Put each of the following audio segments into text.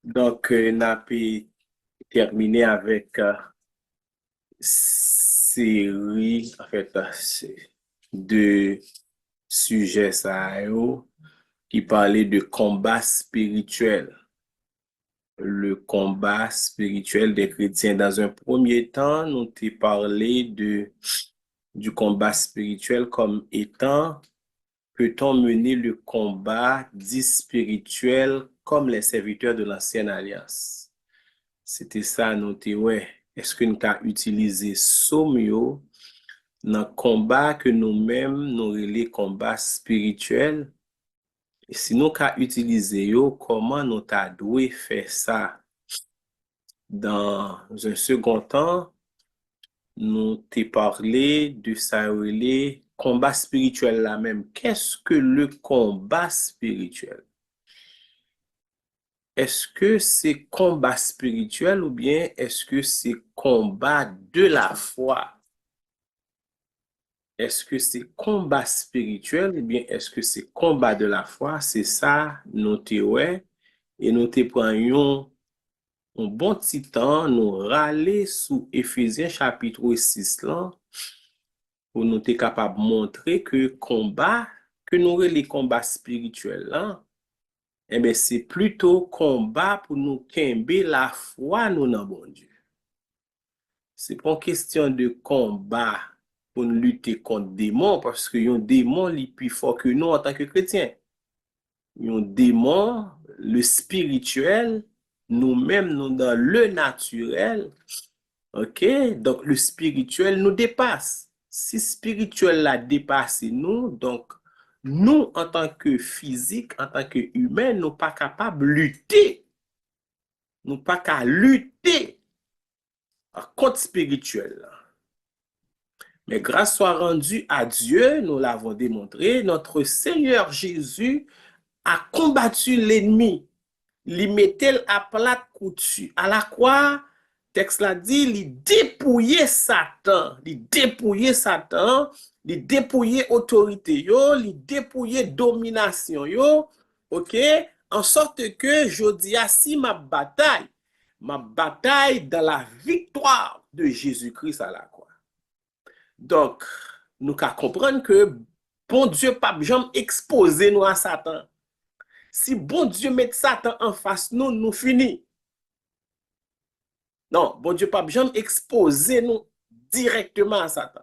Donc, n'a pu terminer avec série, en fait, de sujets ça, yo, qui parlaient de combat spirituel. Le combat spirituel des chrétiens. Dans un premier temps, nous t'ai parlé du combat spirituel comme étant, peut-on mener le combat dit spirituel comme les serviteurs de l'ancienne alliance? C'était ça, nous t'ai, ouais. Est-ce que nous avons utilisé somme yo dans le combat que nous-mêmes, nous relais combat spirituel? Et si nous avons utilisé yo, comment nous avons dû faire ça? Dans un second temps, nous t'ai parlé de ça relais combat spirituel là même. Qu'est-ce que le combat spirituel? Est-ce que c'est combat spirituel ou bien est-ce que c'est combat de la foi? Est-ce que c'est combat spirituel ou bien est-ce que c'est combat de la foi? C'est ça, nous te ouais. Et nous te prenions un bon petit temps, nous râler sous Éphésiens chapitre 6 là, pour nous être capable de montrer que combat, que nous les combats spirituels là, eh bien, c'est plutôt combat pour nous kembe la foi nous dans bon Dieu. C'est pas une question de combat pour nous lutter contre des démons, parce que un démon est plus fort que nous en tant que chrétiens. Un démon, le spirituel, nous-mêmes, nous dans le naturel, ok? Donc, le spirituel nous dépasse. Si spirituel l'a dépassé nous, donc, nous, en tant que physique, en tant que humain, nous pas capables de lutter. Nous pas qu'à lutter contre spirituel. Mais grâce soit rendue à Dieu, nous l'avons démontré, notre Seigneur Jésus a combattu l'ennemi. Il mettait à plat coutu. À la croix, texte là dit, il dépouillait Satan. Il dépouillait Satan, il dépouillait autorité, yo, il dépouillait domination, yo, ok? En sorte que je dis, si ma bataille dans la victoire de Jésus-Christ à la croix. Donc, nous qu'à comprendre que bon Dieu pas jamais exposer nous à Satan. Si bon Dieu met Satan en face nous, nous finit. Non, bon Dieu pas jamais exposer nous directement à Satan.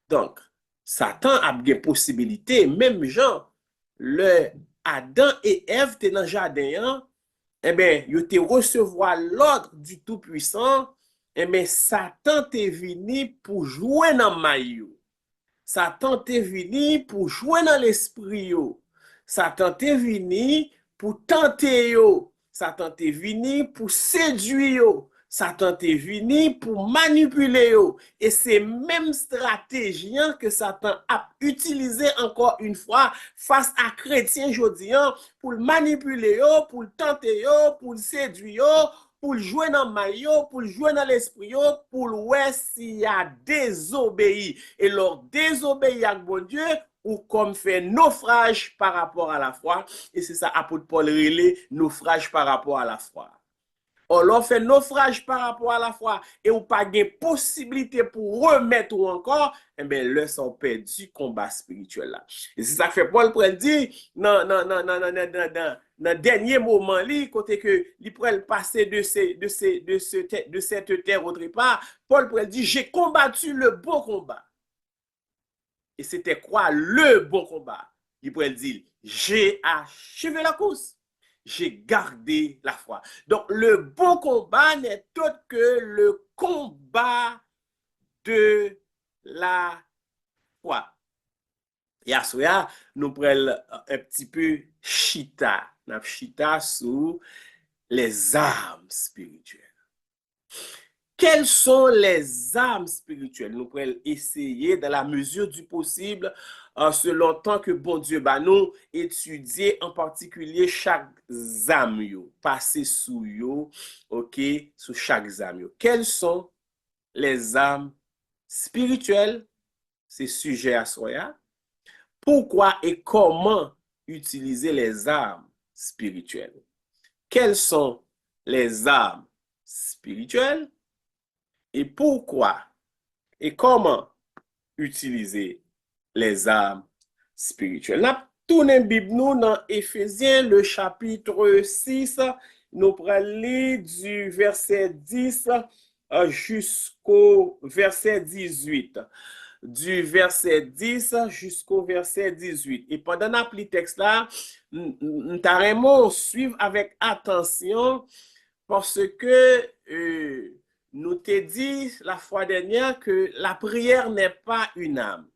Donc, Satan a des possibilités, même genre, le Adam et Ève étaient dans le jardin, eh bien, ils te recevoir l'ordre du Tout-Puissant, eh bien, Satan t'est venu pour jouer dans maillot. Satan t'est venu pour jouer dans l'esprit yo. Satan t'est venu pour tenter yo. Satan t'est venu pour séduire yo. Satan t'est venu pour manipuler yo. Et c'est même stratégie que Satan a utilisé encore une fois face à chrétiens aujourd'hui pour le manipuler yo, pour le tenter yo, pour le séduire yo, pour jouer dans le maillot, pour jouer dans l'esprit, pour ouais s'il y a désobéi. Et leur désobéi à bon Dieu, ou comme fait naufrage par rapport à la foi. Et c'est ça, apôtre Paul relais, naufrage par rapport à la foi. On leur fait naufrage par rapport à la foi et ou pas de possibilité pour remettre ou encore, eh bien, là, sont perdu combat spirituel là. Et c'est ça que fait Paul pour dire, dans dernier moment, côté que il pourrait passer de cette terre autre part, Paul pourrait dire, j'ai combattu le bon combat. Et c'était quoi le bon combat? Il pourrait dire, j'ai achevé la course. J'ai gardé la foi. Donc, le bon combat n'est autre que le combat de la foi. Et à ce nous prenons un petit peu chita. Nous chita sur les armes spirituelles. Quelles sont les armes spirituelles? Nous pourrons essayer, dans la mesure du possible, selon le temps que bon Dieu va nous étudier en particulier chaque âme, passer sous yo, ok, sous chaque âme. Quelles sont les armes spirituelles? C'est sujet à soi. Pourquoi et comment utiliser les armes spirituelles? Quelles sont les armes spirituelles et pourquoi et comment utiliser les armes spirituelles. N'a tourné Bible nous dans Éphésiens le chapitre 6, nous prenons lire du verset 10 jusqu'au verset 18. Du verset 10 jusqu'au verset 18. Et pendant le texte là, nous avons suivre avec attention parce que nous t'ai dit la fois dernière que la prière n'est pas une âme.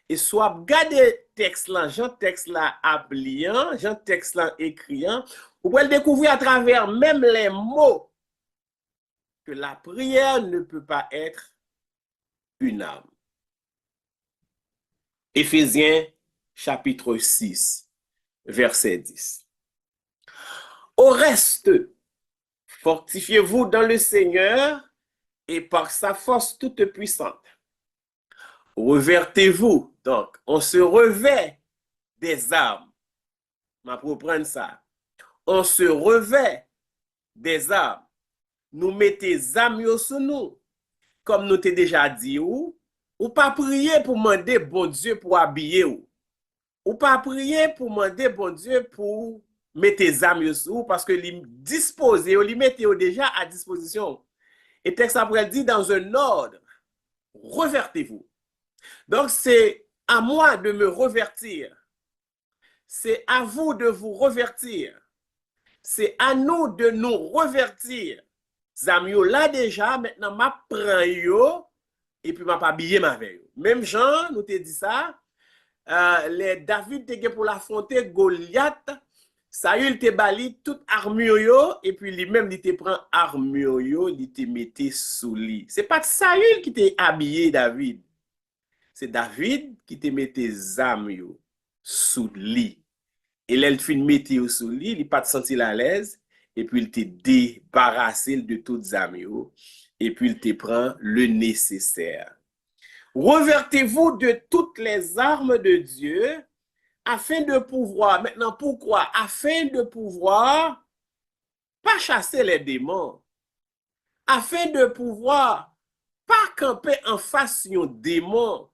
Et soit regarder texte là, Jean texte là appliant, Jean texte là écriant, vous pouvez le découvrir à travers même les mots que la prière ne peut pas être une âme. Éphésiens chapitre 6, verset 10. Au reste, fortifiez-vous dans le Seigneur et par sa force toute puissante. Revertez-vous. Donc, on se revêt des armes. On va prendre ça. On se revêt des armes. Nous mettons des armes sur nous. Comme nous t'ai déjà dit, ou pas prier pour demander bon Dieu pour habiller ou pas prier pour demander bon Dieu pour mettre des armes sur vous parce que les disposer, les mettez déjà à disposition. Et texte après dit dans un ordre, revertez-vous. Donc c'est à moi de me revertir. C'est à vous de vous revertir. C'est à nous de nous revertir. Zamio là déjà, maintenant m'a prend yo et puis m'a pas habillé ma veille. Même Jean nous te dit ça, les David te pour l'affronter Goliath, Saül te bali toute armure yo et puis lui-même il te prend armure yo, il te mette sous lit. C'est pas Saül qui t'a habillé David. C'est David qui te mette armes yo sous lit. Et là, il fin mette yo sous lit, il pas te sentir à l'aise et puis il te débarrassé de toutes armes yo et puis il te prend le nécessaire. Revertez-vous de toutes les armes de Dieu afin de pouvoir, maintenant pourquoi? Afin de pouvoir pas chasser les démons, afin de pouvoir pas camper en face d'un démon,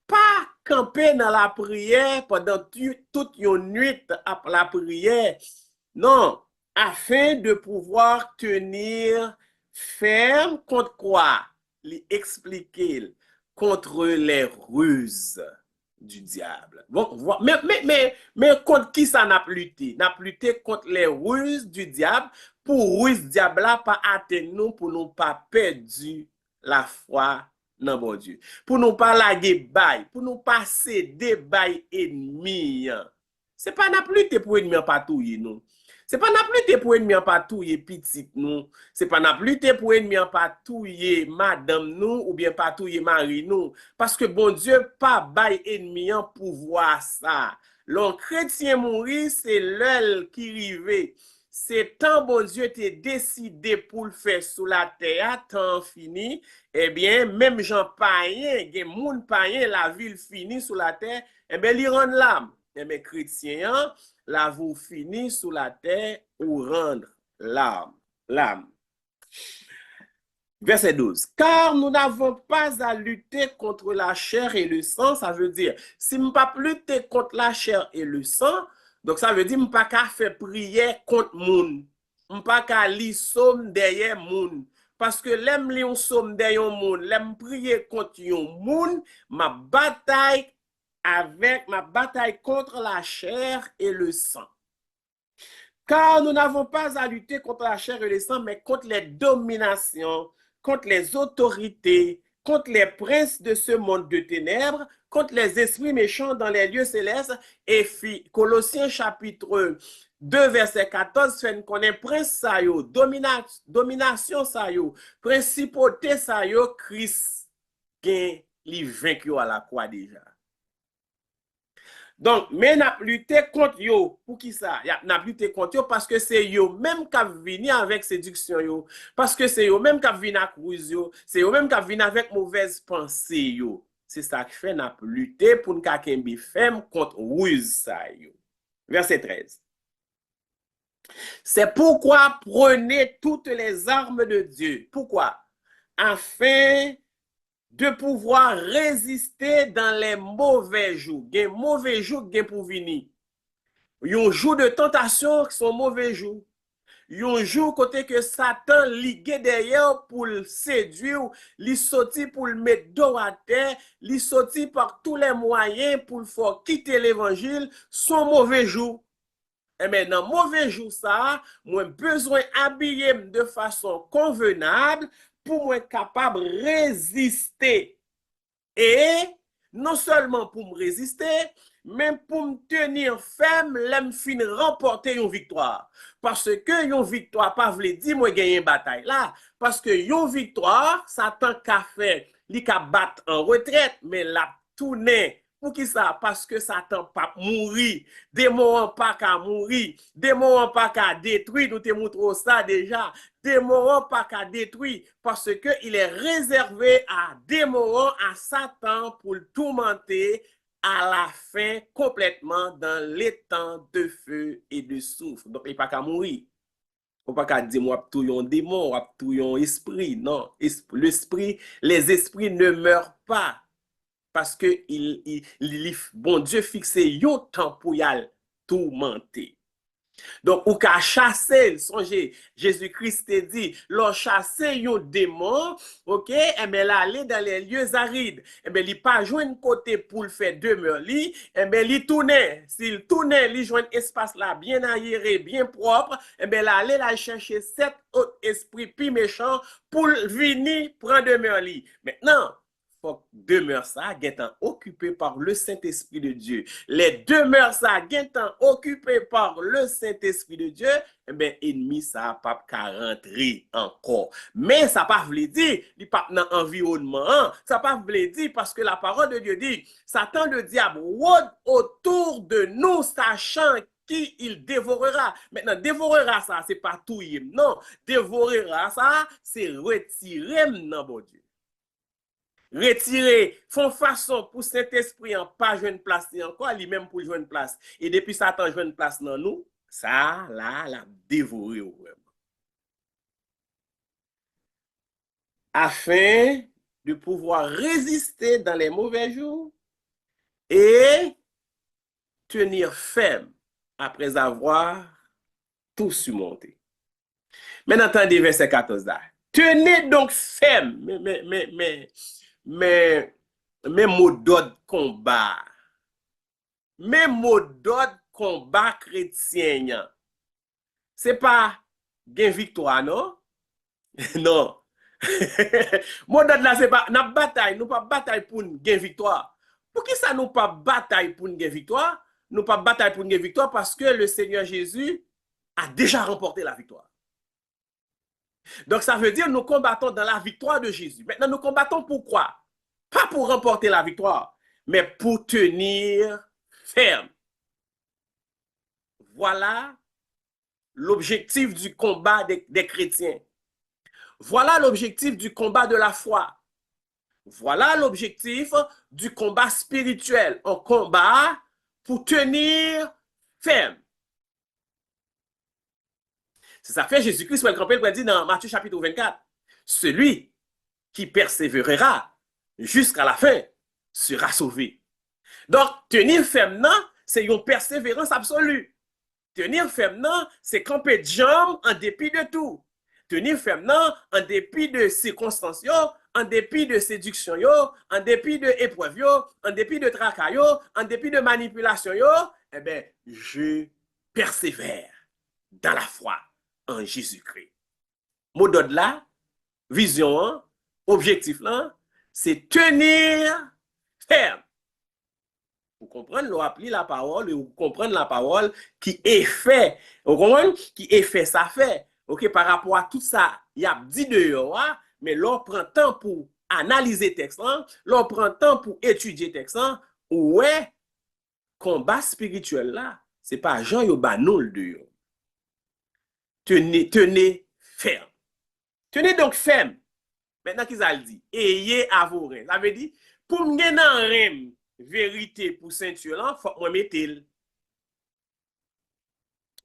pas camper dans la prière pendant toute une nuit après la prière. Non, afin de pouvoir tenir ferme contre quoi? L'expliquer contre les ruses du diable. Bon, mais contre qui ça n'a lutté? N'a lutté contre les ruses du diable pour ruse diable là pas atteindre nous pour nous pas perdre la foi dans bon Dieu. Pour nous pas laguer bail, pour nous pas céder bail ennemi. C'est pas n'a lutté pour ennemi patouiller nous. C'est pas n'a lutter pour ennemi en patouiller petite nous. C'est pas n'a lutter pour ennemi en patouiller madame nous ou bien patouiller mari nous. Parce que bon Dieu pas bail ennemi en pouvoir ça. L'on chrétien mourir, c'est l'œil qui rive. C'est tant bon Dieu t'est décidé pour le faire sous la terre, tant fini. Eh bien, même Jean païen, gen moun païen, la ville finie sous la terre, eh bien, il rend l'âme. Eh bien, chrétien, la vous finit sous la terre ou rendre l'âme. Verset 12. Car nous n'avons pas à lutter contre la chair et le sang, ça veut dire, si nous ne pas lutter contre la chair et le sang, donc ça veut dire, nous pas qu'à faire prière contre moun. Nous pas qu'à lire somme derrière moun. Parce que l'aime lire somme derrière moun, l'aime prier contre yon moun, ma bataille contre la chair et le sang. Car nous n'avons pas à lutter contre la chair et le sang, mais contre les dominations, contre les autorités, contre les princes de ce monde de ténèbres, contre les esprits méchants dans les lieux célestes. Et Colossiens chapitre 2, verset 14, fait qu'on est prince sa yo, domination sa yo, principauté sa yo, Christ gen li vaincu à la croix déjà. Donc, mais n'a lutté contre yo. Pour qui ça? N'a lutté contre yo parce que c'est yo même qui vini avec séduction yo. Parce que c'est yo même qui vini avec ruse yo. C'est yo même qui vini avec mauvaise pensée yo. C'est ça qui fait n'a lutté pour nous kembe ferme contre ruse ça yo. Verset 13. C'est pourquoi prenez toutes les armes de Dieu. Pourquoi? Afin de pouvoir résister dans les mauvais jours. Il y a mauvais jours pour venir. Il y a un jour de tentation qui sont mauvais jours. Il y a un jour côté que Satan ligué derrière pour le séduire, il sorti pour le mettre dos à terre, il sorti par tous les moyens pour le faire quitter l'évangile, son mauvais jour. Et maintenant, mauvais jour ça, moi besoin habiller de façon convenable pour moi capable de résister. Et non seulement pour me résister, mais pour me tenir ferme, l'aime fin remporter une victoire. Parce que une victoire, pas veut dire moi gagner une bataille là. Parce que une victoire, ça tant qu'à faire, li ka battre en retraite, mais la tourner. Pour qui ça? Parce que Satan pas mourir. Démon pas qu'à mourir. Démon pas qu'à détruire. Nous te montrons ça déjà. Démon pas qu'à détruire. Parce que il est réservé à démon, à Satan pour le tourmenter à la fin complètement dans les temps de feu et de soufre. Donc, il n'est pas qu'à mourir. On ne peut pas dire, moi, tout un démon, moi, tout un esprit. Non, l'esprit, les esprits ne meurent pas. Parce que bon Dieu fixé un temps pour y aller tourmenter. Donc, ou ka chasser, songez, Jésus-Christ te dit, l'on chasser un démon, ok, et bien l'aller dans les lieux arides, et bien il pas joindre côté pour le faire demeure li, et bien il tourne, s'il tourne, il joint espace là bien aéré, bien propre, et bien l'aller la chercher 7 autres esprits plus méchants pour venir prendre demeure li. Maintenant, faut demeure ça étant occupé par le Saint-Esprit de Dieu. Les demeures ça étant occupé par le Saint-Esprit de Dieu, eh bien, ennemi ça pas qu'à rentrer encore. Mais ça pas veut dire, il pas dans environnement, hein? Ça pas veut dire parce que la parole de Dieu dit, Satan le diable rôde autour de nous sachant qui il dévorera. Maintenant, dévorera ça, c'est pas tout, non. Dévorera ça, c'est retirer dans bon Dieu. Retirer, font façon pour cet esprit en pas jouer une place encore, lui-même pour jouer une place. Et depuis Satan joue une place dans nous, ça, là, l'a dévoré vraiment. Afin de pouvoir résister dans les mauvais jours et tenir ferme après avoir tout surmonté. Maintenant, attendez verset 14 là. Tenez donc ferme, mais mots d'ordre combat. Mais mot d'ordre combat chrétien, c'est pas gain victoire, non? Non. Mot d'ordre là, c'est pas la bataille, nous pas bataille pour une gain victoire. Pour qui ça nous pas bataille pour une gain victoire? Nous pas bataille pour une gain victoire parce que le Seigneur Jésus a déjà remporté la victoire. Donc ça veut dire nous combattons dans la victoire de Jésus. Maintenant, nous combattons pourquoi? Pas pour remporter la victoire, mais pour tenir ferme. Voilà l'objectif du combat des chrétiens. Voilà l'objectif du combat de la foi. Voilà l'objectif du combat spirituel. Un combat pour tenir ferme. C'est ça fait Jésus-Christ, il dit dans Matthieu chapitre 24, celui qui persévérera jusqu'à la fin sera sauvé. Donc, tenir ferme, c'est une persévérance absolue. Tenir ferme, c'est camper de jambes en dépit de tout. Tenir ferme, en dépit de circonstances, en dépit de séduction, en dépit de épreuves, en dépit de tracas, en dépit de manipulation, eh bien, je persévère dans la foi en Jésus-Christ. Mot d'ordre là, vision, objectif là, c'est tenir ferme. Vous comprenez, vous appelez la parole, vous comprenez la parole qui est fait. Vous comprenez? Qui est fait, ça fait. OK, par rapport à tout ça, il y a dit dehors, mais l'on prend temps pour analyser le texte, l'on prend temps pour étudier le texte, ouais, combat spirituel là, c'est pas Jean yo banol dehors. Tenez ferme. Tenez donc ferme. Maintenant, qu'ils a dit, ayez à vos reins. Ça veut dire, pour me gagner un rem, vérité pour ceinture, il faut que je mette.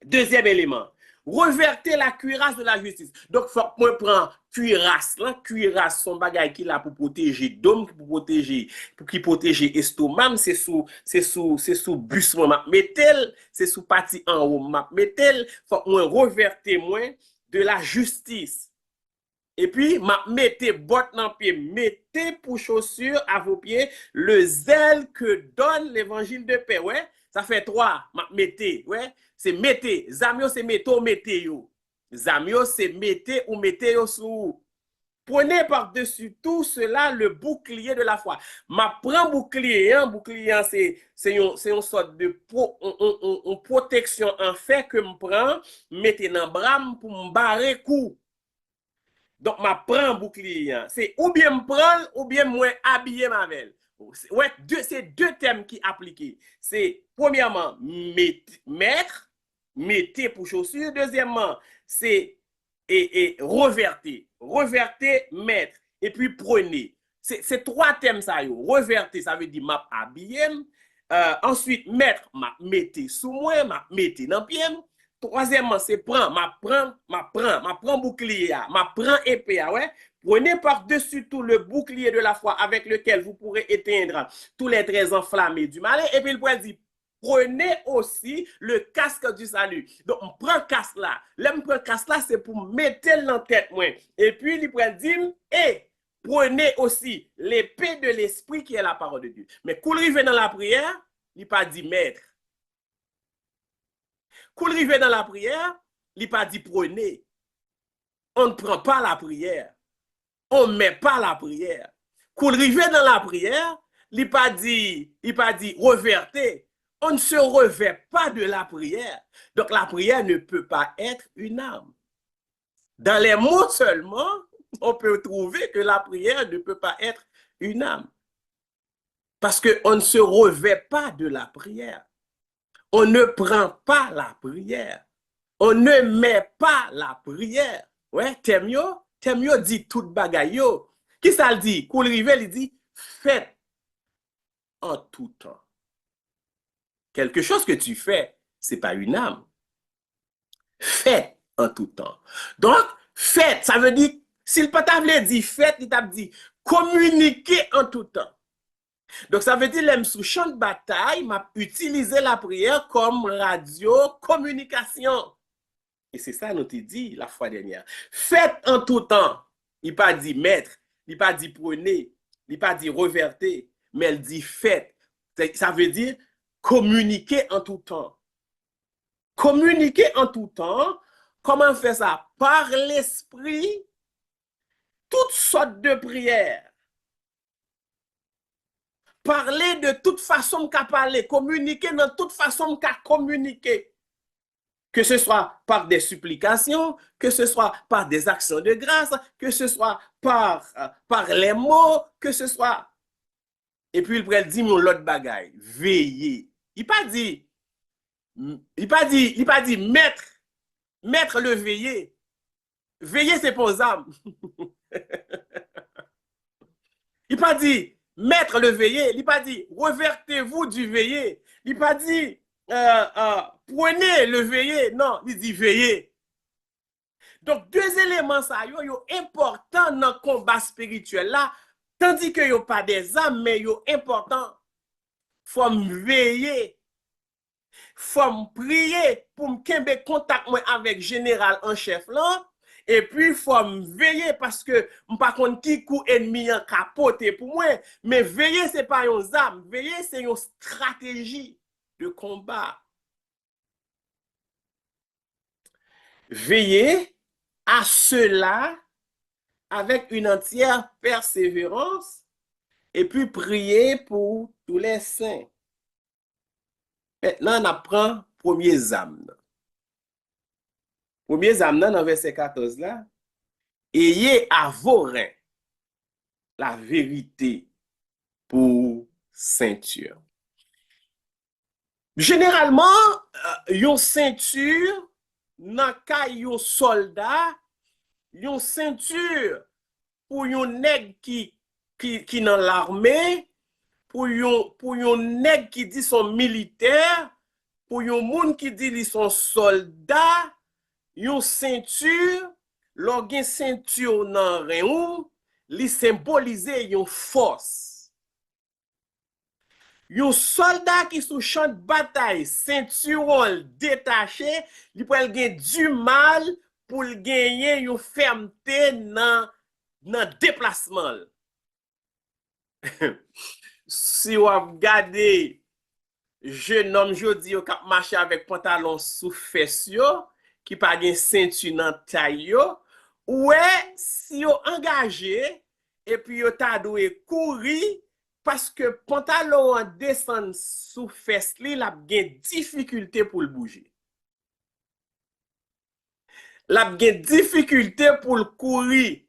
Deuxième élément, Reverter la cuirasse de la justice. Donc, faut que moi prends cuirasse. La cuirasse, son bagage qui là pour protéger dôme, pour protéger estomac, c'est sous bus, moi, mettez, c'est sous partie en haut, mettez, faut que moi reverter moi de la justice. Et puis, mettez bottes dans pied, mettez pour chaussures à vos pieds le zèle que donne l'évangile de paix. Ouais, ça fait 3. Mettez, ouais, c'est mettez. Zamio, c'est mettez yo. Zamio, c'est mettez ou mettez yo sous. Prenez par-dessus tout cela le bouclier de la foi. Ma prend bouclier, hein, bouclier, c'est une sorte de protection en fait que me prend, mettez dans bras pour me barrer coup. Donc, ma prends bouclier. C'est ou bien me prendre ou bien moi habiller ma velle. Ouais, c'est deux thèmes qui appliquent. C'est premièrement mettre, mettez pour chaussures. Deuxièmement, c'est reverter. Reverter, mettre. Et puis prenez. C'est 3 thèmes ça. Reverter, ça veut dire m'a habiller. Ensuite, mettre, m'a mettez sous moi, m'a mettez dans pied. Troisièmement, c'est prend bouclier, prend épée, ouais. Prenez par-dessus tout le bouclier de la foi avec lequel vous pourrez éteindre tous les traits enflammés du mal. Et puis il pourrait dire, prenez aussi le casque du salut. Donc, on prend le casque là. L'homme prend le casque là, c'est pour mettre dans tête, moi. Et puis il pourrait dire, et prenez aussi l'épée de l'esprit qui est la parole de Dieu. Mais quand il arrive dans la prière, il pas dit maître. Quand il arrive dans la prière, il pas dit prenez. On ne prend pas la prière. On ne met pas la prière. Quand il arrive dans la prière, il pas dit revertez. On ne se revêt pas de la prière. Donc la prière ne peut pas être une arme. Dans les mots seulement, on peut trouver que la prière ne peut pas être une arme. Parce qu'on ne se revêt pas de la prière. On ne prend pas la prière. On ne met pas la prière. Ouais, Temyo dit tout bagaille yo. Qui ça le dit? Koul Rivel, il dit, faites en tout temps. Quelque chose que tu fais, c'est pas une âme. Faites en tout temps. Donc, faites, ça veut dire, si le patavle dit faites, il t'a dit communiquer en tout temps. Donc, ça veut dire, l'aime sous champ de bataille, m'a utilisé la prière comme radio communication. Et c'est ça, nous t'ai dit la fois dernière. Faites en tout temps. Il pas dit mettre, il pas dit prenez, il pas dit revertez, mais elle dit faites. Ça veut dire communiquer en tout temps. Communiquer en tout temps, comment faire ça? Par l'esprit, toutes sortes de prières. Parler de toute façon qu'à parler, communiquer de toute façon qu'à communiquer. Que ce soit par des supplications, que ce soit par des actions de grâce, que ce soit par les mots, que ce soit... Et puis il pourrait dire l'autre bagaille, veiller. Il pas dit mettre le veiller. Veiller, c'est pour les âmes. Il pas dit mettre le veiller. Il pas dit revertez-vous du veiller. Il pas dit prenez le veiller. Non, il dit veiller. Donc, 2 éléments ça, yo important dans le combat spirituel là, tandis que yo pas des âmes, mais yo important. Faut me veiller. Faut me prier pour me kembe contact avec général en chef là. Et puis, faut me veiller parce que je ne sais pas qui coup ennemi en capote pour moi. Mais veiller, ce n'est pas une arme. Veiller, c'est une stratégie de combat. Veiller à cela avec une entière persévérance et puis prier pour tous les saints. Maintenant, on apprend premier âme. Premier âme dans verset 14 là. Ayez à vos reins la vérité pour ceinture. Généralement, yon ceinture, nan ka yon soldat, yon ceinture pour yon nèg qui dans l'armée, pour yon nèg qui dit son militaire, pour yon moun qui dit li son soldat, yon ceinture, lò gen ceinture nan ren ou, li symbolize yon force. Yon soldat qui sous champ de bataille, ceinturon détaché, li pou el gen du mal pour gagner yon fermeté nan déplacement. Si vous regardez jeune homme jodi yo kap marcher avec pantalon sous fesse yo, qui pa gen ceinture nan taille yo, ouais, si yo engagé et puis yo ta doué courir parce que pantalon descend sous fesse li, la gen difficulté pour le bouger. La gen difficulté pour le courir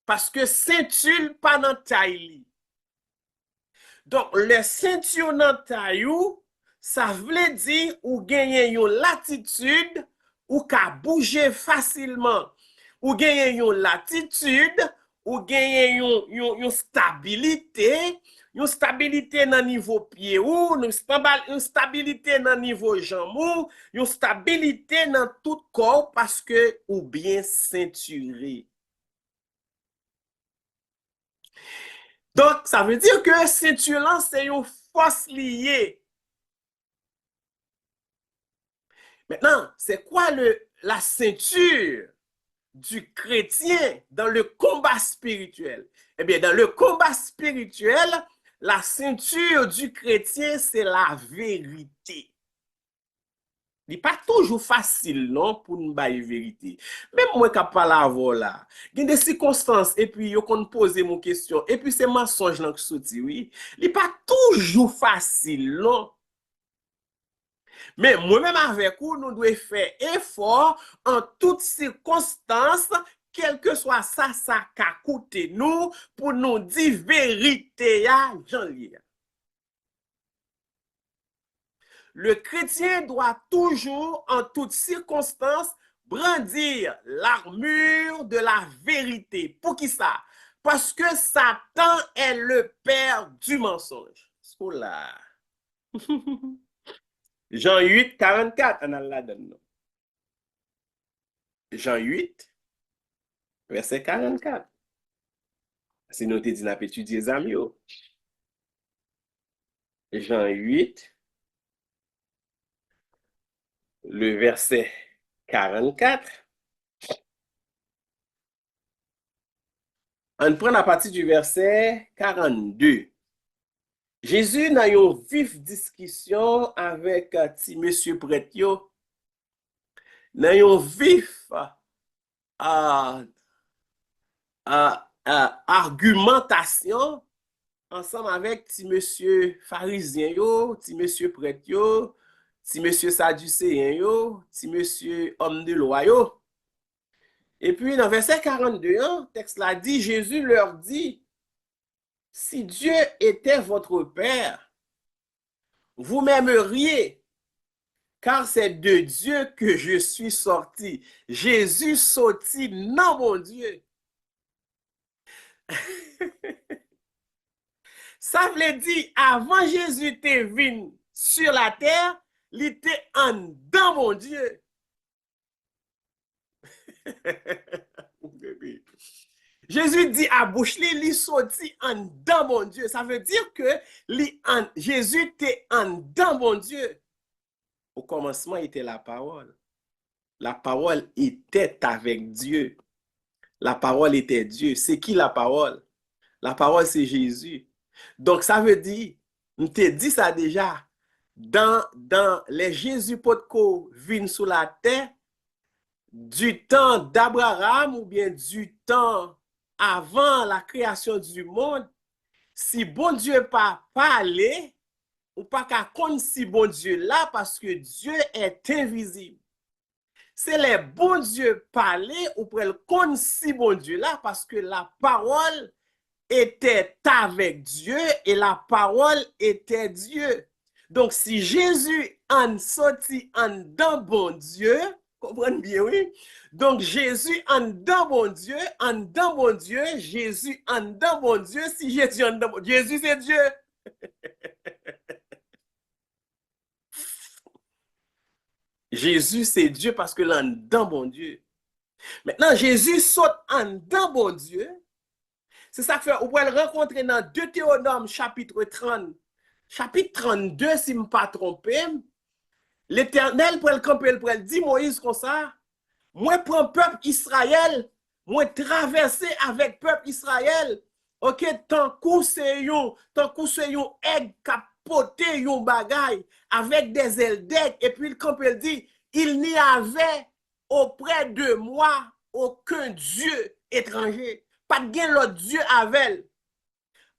parce que ceinture pas nan taille li. Donc, le ceinture nan taille ou, ça veut dire ou gagner yon latitude ou ka bouger facilement. Ou gagner yon latitude, ou gagner yon stabilité, nan niveau pied ou, yon stabilité nan niveau jambe ou, yon stabilité nan tout corps parce que ou bien ceinturé. Donc, ça veut dire que ceinture, c'est une force liée. Maintenant, c'est quoi la ceinture du chrétien dans le combat spirituel? Eh bien, dans le combat spirituel, la ceinture du chrétien, c'est la vérité. Il n'est pas toujours facile, non, pour nous bailler vérité. Même moi qui parle avant là, il y a des circonstances, et puis yo kon pose mon question, et puis c'est mensonge là qui sorti, oui. Il n'est pas toujours facile, non. Mais moi-même avec vous, nous devons faire effort en toutes circonstances, quel que soit ça qu'a coûté nous, pour nous dire vérité, Jean-Lia. Le chrétien doit toujours, en toutes circonstances, brandir l'armure de la vérité. Pour qui ça? Parce que Satan est le père du mensonge. Là. Jean 8, 44, on a là dedans. Jean 8, verset 44. Si nous te dit n'a pas étudié Zamio. Jean 8, le verset 44. On prend à partir du verset 42. Jésus n'a eu une vive discussion avec ti monsieur prêtre yo. N'a eu une vif argumentation ensemble avec ti monsieur pharisien yo, ti monsieur prêtre yo, ti monsieur sadducéen yo, ti monsieur homme de loi yo. Et puis dans verset 42, le texte là dit, Jésus leur dit, si Dieu était votre Père, vous m'aimeriez, car c'est de Dieu que je suis sorti. Jésus sorti, non mon Dieu. Ça veut dire, avant Jésus te venu sur la terre, il était en dedans mon Dieu. Jésus dit à bouche li sorti en dedans mon Dieu. Ça veut dire que Jésus était en dedans mon Dieu. Au commencement était la parole. La parole était avec Dieu. La parole était Dieu. C'est qui la parole? La parole c'est Jésus. Donc ça veut dire, on te dit ça déjà, dans les Jésus potko viennent sur la terre, du temps d'Abraham ou bien du temps avant la création du monde, si bon Dieu pas parlé, ou pas qu'à connaître si bon Dieu là parce que Dieu est invisible. C'est les bon Dieu parler ou pour le connaître si bon Dieu là parce que la parole était avec Dieu et la parole était Dieu. Donc si Jésus en sorti en dans bon Dieu, comprenez bien, oui? Donc, Jésus en dans bon Dieu, Jésus en dans bon Dieu, si Jésus en dans bon Dieu, Jésus c'est Dieu. Jésus, c'est Dieu parce que l'en dedans, bon Dieu. Maintenant, Jésus saute en dedans, bon Dieu. C'est ça que fait, on peut le rencontrer dans Deutéronome chapitre 30, chapitre 32, si je ne me pas trompé. L'Éternel pour le camper, pour le dit Moïse comme ça, moi prends peuple Israël, moi traverser avec peuple Israël. OK, tant coup c'est yon egg capoté yon bagay avec des ailes d'aigle et puis le camper dit, il n'y avait auprès de moi aucun Dieu étranger. Pas de gain l'autre Dieu avec.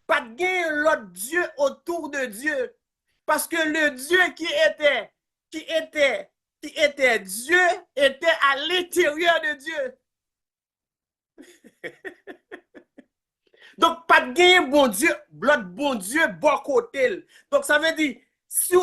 Pas de gain l'autre Dieu autour de Dieu. Parce que le Dieu qui était Dieu était à l'intérieur de Dieu. Donc, pas de gain bon Dieu, l'autre bon Dieu, bon côté. Donc, ça veut dire, si tu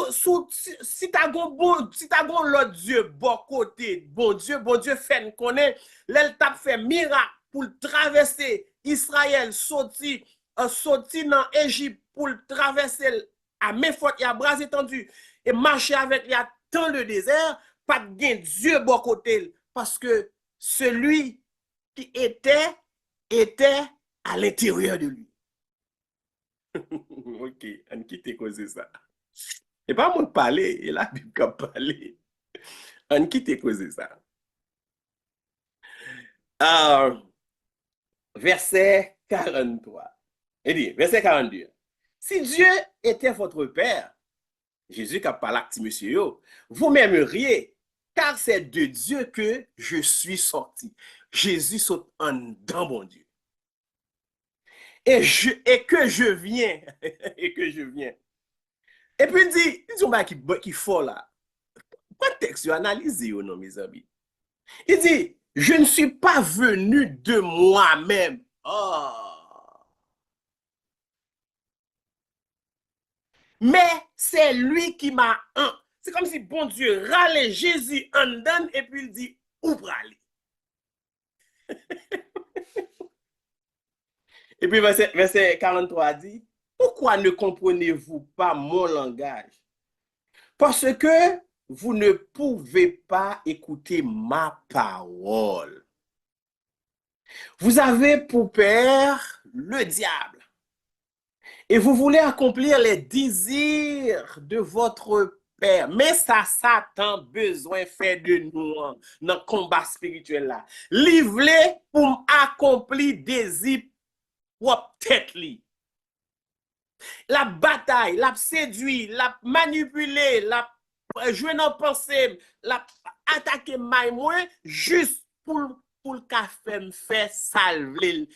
as l'autre Dieu, bon côté, bon Dieu fait nous connaître, l'État fait miracle pour traverser Israël, sorti dans l'Égypte pour traverser à main forte et à bras étendus et marcher avec lui dans le désert, pas de gain Dieu bon côté. Parce que celui qui était à l'intérieur de lui. Ok, on quitte causer ça. Et pas moi parler, et la Bible qui parler. On quitte causer ça. Verset 43. Il dit, verset 42. Si Dieu était votre Père, Jésus qui a parlé à petit monsieur, vous m'aimeriez, car c'est de Dieu que je suis sorti. Jésus saute en dedans, mon Dieu. Et que je viens. Et que je viens. Et puis il dit on va qui fort là. Contexte, analysez, non, mes amis. Il dit, je ne suis pas venu de moi-même. Oh. Mais c'est lui qui m'a... C'est comme si bon Dieu râlait Jésus en donne et puis il dit, où pour aller? Et puis verset 43 dit, pourquoi ne comprenez-vous pas mon langage? Parce que vous ne pouvez pas écouter ma parole. Vous avez pour père le diable. Et vous voulez accomplir les désirs de votre père. Mais ça, Satan besoin fait de nous dans le combat spirituel là. Livrer pour accomplir désirs propre tête li. La bataille, la séduit, la manipuler, la jouer dans pensée, la attaquer moi juste pour le café me fait salver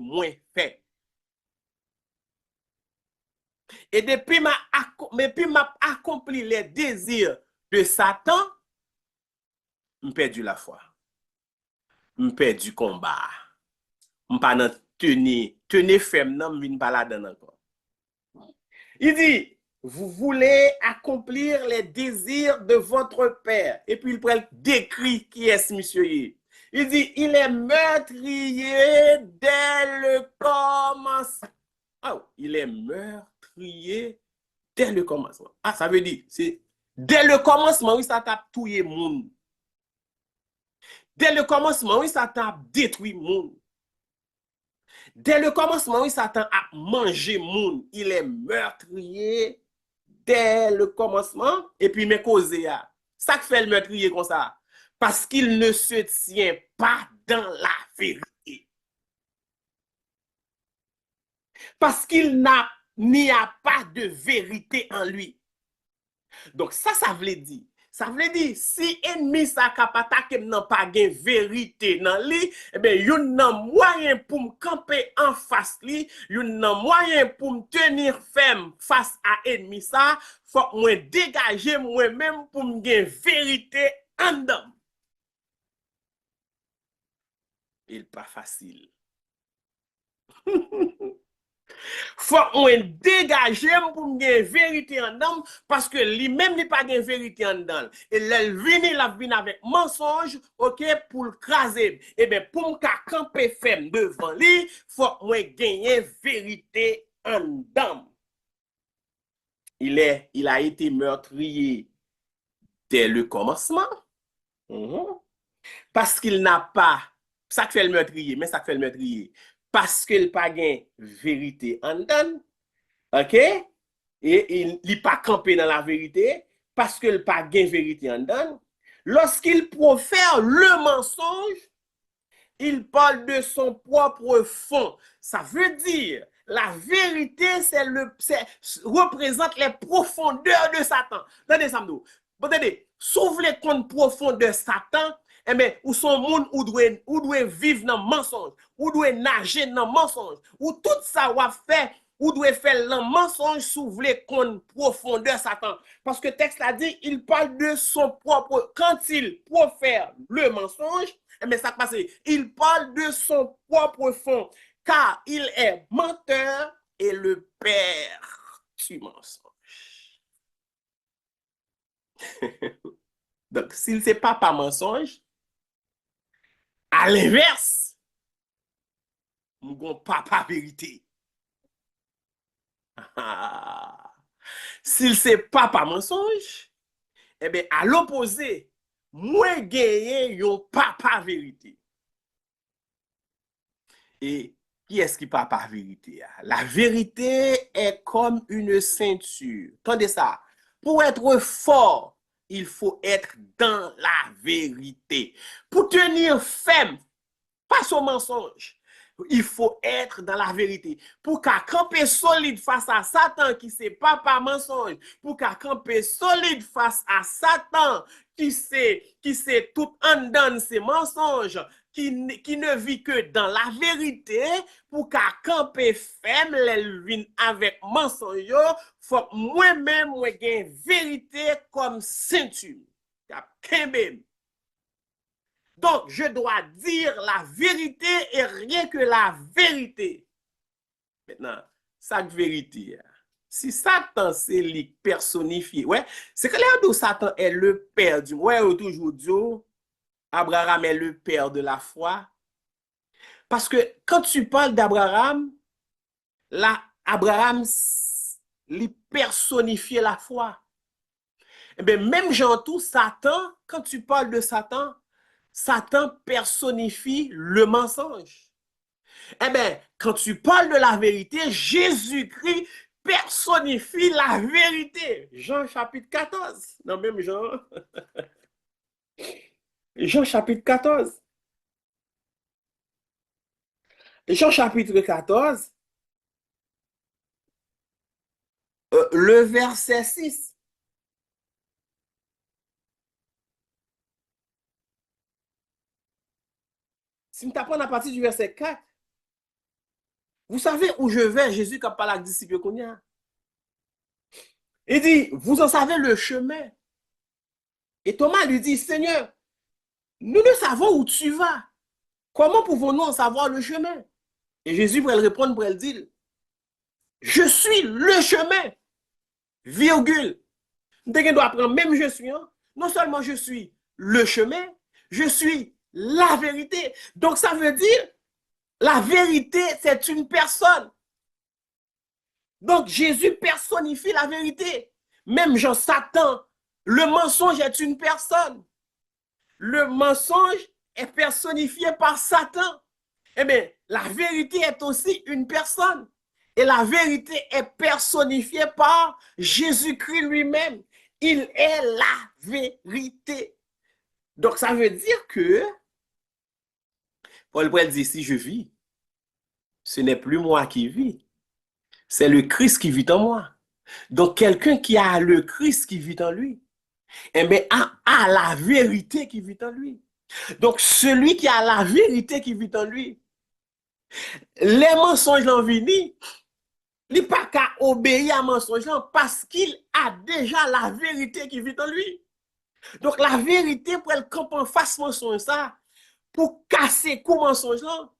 moins fait. Et depuis m'a accompli les désirs de Satan, je perdu la foi. Je perdu combat. Je pas dans tenir ferme non, je pas là dedans encore. Il dit, vous voulez accomplir les désirs de votre père. Et puis il décrit qui est ce monsieur. Il dit, il est meurtrier dès le commencement. Oh, il est meurtrier dès le commencement. Ah, ça veut dire, c'est dès le commencement, oui, ça t'a tué monde. Dès le commencement, oui, ça t'a détruit monde. Dès le commencement, oui, Satan a mangé monde. Il est meurtrier dès le commencement. Et puis, mes causes, ça fait le meurtrier comme ça. Parce qu'il ne se tient pas dans la vérité. Parce qu'il n'y a pas de vérité en lui. Donc, ça veut dire. Ça veut dire, si ennemi sa kapata ke nan pa gen vérité nan li, eh ben, yon nan moyen pour me camper en face li, yon nan moyen pour me tenir ferme face à ennemi sa, faut moi dégager moi-même pour me gen vérité en dedans. Il pas facile. Faut on dégager pour une vérité en dedans parce que lui-même n'est pas de vérité en dedans et elle vient avec mensonge, OK, pour le craser. Et bien pour me camper ferme devant lui, faut moi gagner vérité en dedans. Il a été meurtrier dès le commencement. Mhm. Parce qu'il n'a pas, ça que fait le meurtrier, mais ça que fait le meurtrier, parce qu'il n'a pas gain vérité en dedans, ok? Et il n'est pas campé dans la vérité, parce qu'il n'a pas gain vérité en dedans. Lorsqu'il profère le mensonge, il parle de son propre fond. Ça veut dire, la vérité, représente les profondeurs de Satan. Attendez, Samdo. Attendez, s'ouvre les comptes profonds de Satan, eh bien, ou son monde ou doit vivre dans le mensonge, ou doit nager dans le mensonge, ou tout ça va faire, ou doit faire le mensonge, s'ouvre les comptes profonds de Satan. Parce que le texte a dit, il parle de son propre, quand il profère le mensonge, mais ça passe, il parle de son propre fond, car il est menteur et le père du mensonge. Donc, s'il ne sait pas par mensonge, à l'inverse, nous n'avons pas par vérité. S'il ne sait pas par mensonge, eh bien, à l'opposé, moi gagné yon pas par vérité. Et qui est-ce qui parle par vérité? La vérité est comme une ceinture. Attendez ça. Pour être fort, il faut être dans la vérité. Pour tenir ferme face au mensonge, il faut être dans la vérité. Pour qu'à camper solide face à Satan qui sait pas par mensonge, pour qu'à camper solide face à Satan qui sait tout en dedans ses mensonges, qui ne vit que dans la vérité, pour qu'à camper ferme les avec mensonge, faut moi-même moi gain vérité comme ceinture. Donc, je dois dire la vérité et rien que la vérité. Maintenant, ça vérité. Si Satan c'est lui personnifié, ouais, c'est que l'air d'où Satan est le père du, ouais, toujours dit, Abraham est le père de la foi. Parce que quand tu parles d'Abraham, là, Abraham lui personnifié la foi. Eh bien, même Jean tout, Satan, quand tu parles de Satan, Satan personnifie le mensonge. Eh bien, quand tu parles de la vérité, Jésus-Christ personnifie la vérité. Jean chapitre 14. Non, même Jean. Jean chapitre 14. Jean chapitre 14, le verset 6. Si nous t'apprends à partir du verset 4, vous savez où je vais, Jésus qui parle avec les disciples qu'on y a. Il dit, vous en savez le chemin. Et Thomas lui dit, Seigneur, nous ne savons où tu vas. Comment pouvons-nous en savoir le chemin? Et Jésus pourrait le répondre, pourrait le dire, je suis le chemin, virgule. Nous doit apprendre, même je suis, hein? Non seulement je suis le chemin, je suis la vérité. Donc ça veut dire, la vérité, c'est une personne. Donc Jésus personnifie la vérité. Même Jean Satan, le mensonge est une personne. Le mensonge est personnifié par Satan. Eh bien, la vérité est aussi une personne. Et la vérité est personnifiée par Jésus-Christ lui-même. Il est la vérité. Donc, ça veut dire que, Paul dit, si je vis, ce n'est plus moi qui vis, c'est le Christ qui vit en moi. Donc, quelqu'un qui a le Christ qui vit en lui, eh bien, a la vérité qui vit en lui. Donc, celui qui a la vérité qui vit en lui, les mensonges l'ont vini, il n'est pas qu'à obéir à mensonge parce qu'il a déjà la vérité qui vit en lui. Donc, la vérité pour elle camper en face mensonge ça, pour casser coup mensonge là,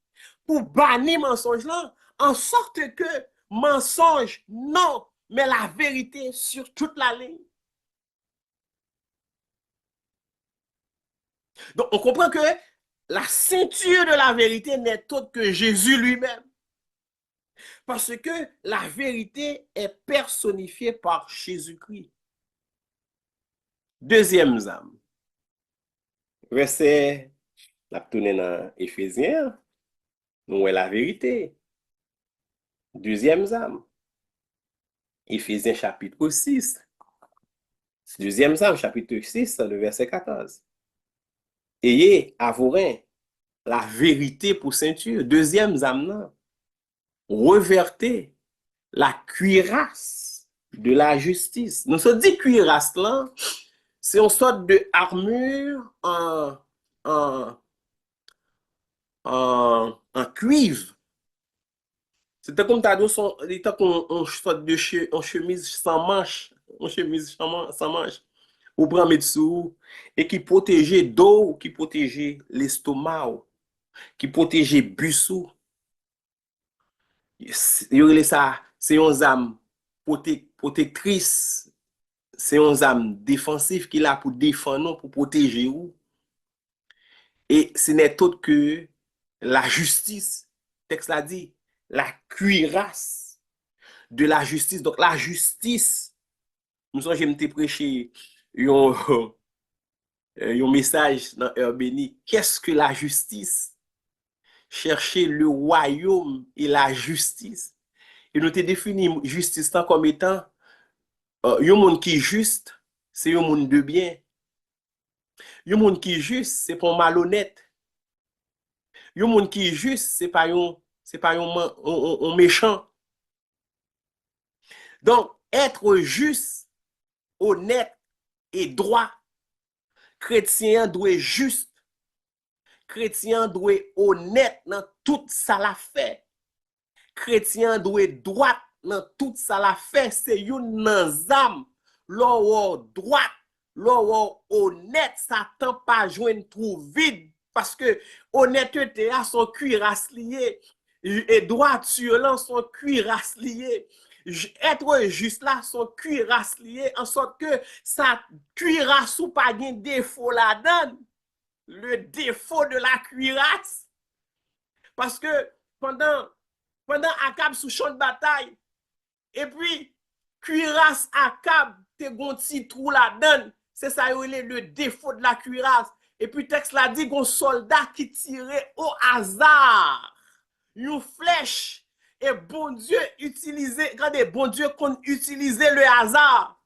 pour bannir mensonge là, en sorte que mensonge, non, mais la vérité sur toute la ligne. Donc, on comprend que la ceinture de la vérité n'est autre que Jésus lui-même. Parce que la vérité est personnifiée par Jésus-Christ. Deuxième âme. Verset, la tourné dans Éphésiens, nous est la vérité. Deuxième âme. Éphésiens chapitre 6. Deuxième âme, chapitre 6, le verset 14. Ayez à vos reins la vérité pour ceinture. Deuxième âme, non. Revertez la cuirasse de la justice. Nous se dit cuirasse là, c'est une sorte de armure en, en cuivre. C'était comme t'as dit, c'était comme une sorte de chemise sans manche, une chemise sans manche. Ou prend dessous et qui protégeait d'eau, qui protégeait l'estomac, qui protégeait bussou. Ça, c'est une âme protectrice, c'est une âme défensive qui est là pour défendre, pour protéger vous. Et ce n'est autre que la justice. Le texte l'a dit, la cuirasse de la justice. Donc la justice, nous sommes j'ai prêché un message dans Heure Bénie. Qu'est-ce que la justice? Chercher le royaume et la justice. Et nous avons défini justice comme étant un monde qui est juste, c'est un monde de bien. Un monde qui est juste, c'est pas malhonnête. Un monde qui est juste, c'est pas un méchant. Donc, être juste, honnête et droit, chrétien doit être juste. Chrétien doit être honnête dans tout ça la fait. Chrétien doit être droit dans tout ça la fait. C'est une âme. L'or droite, l'or honnête, ça tend pas joindre trop vide. Parce que honnêteté a son cuirasse lié. Et droiture là, son cuirasse lié. Être juste là, son cuirasse lié, en sorte que sa cuirasse ou pas de défaut la donne. Le défaut de la cuirasse. Parce que pendant Akab sous champ de bataille, et puis cuirasse Akab te gon ti trou la donne, c'est ça le défaut de la cuirasse. Et puis texte l'a dit gon soldat qui tirait au hasard une flèche et bon Dieu utilisait, regardez, bon Dieu qu'on utilisait le hasard.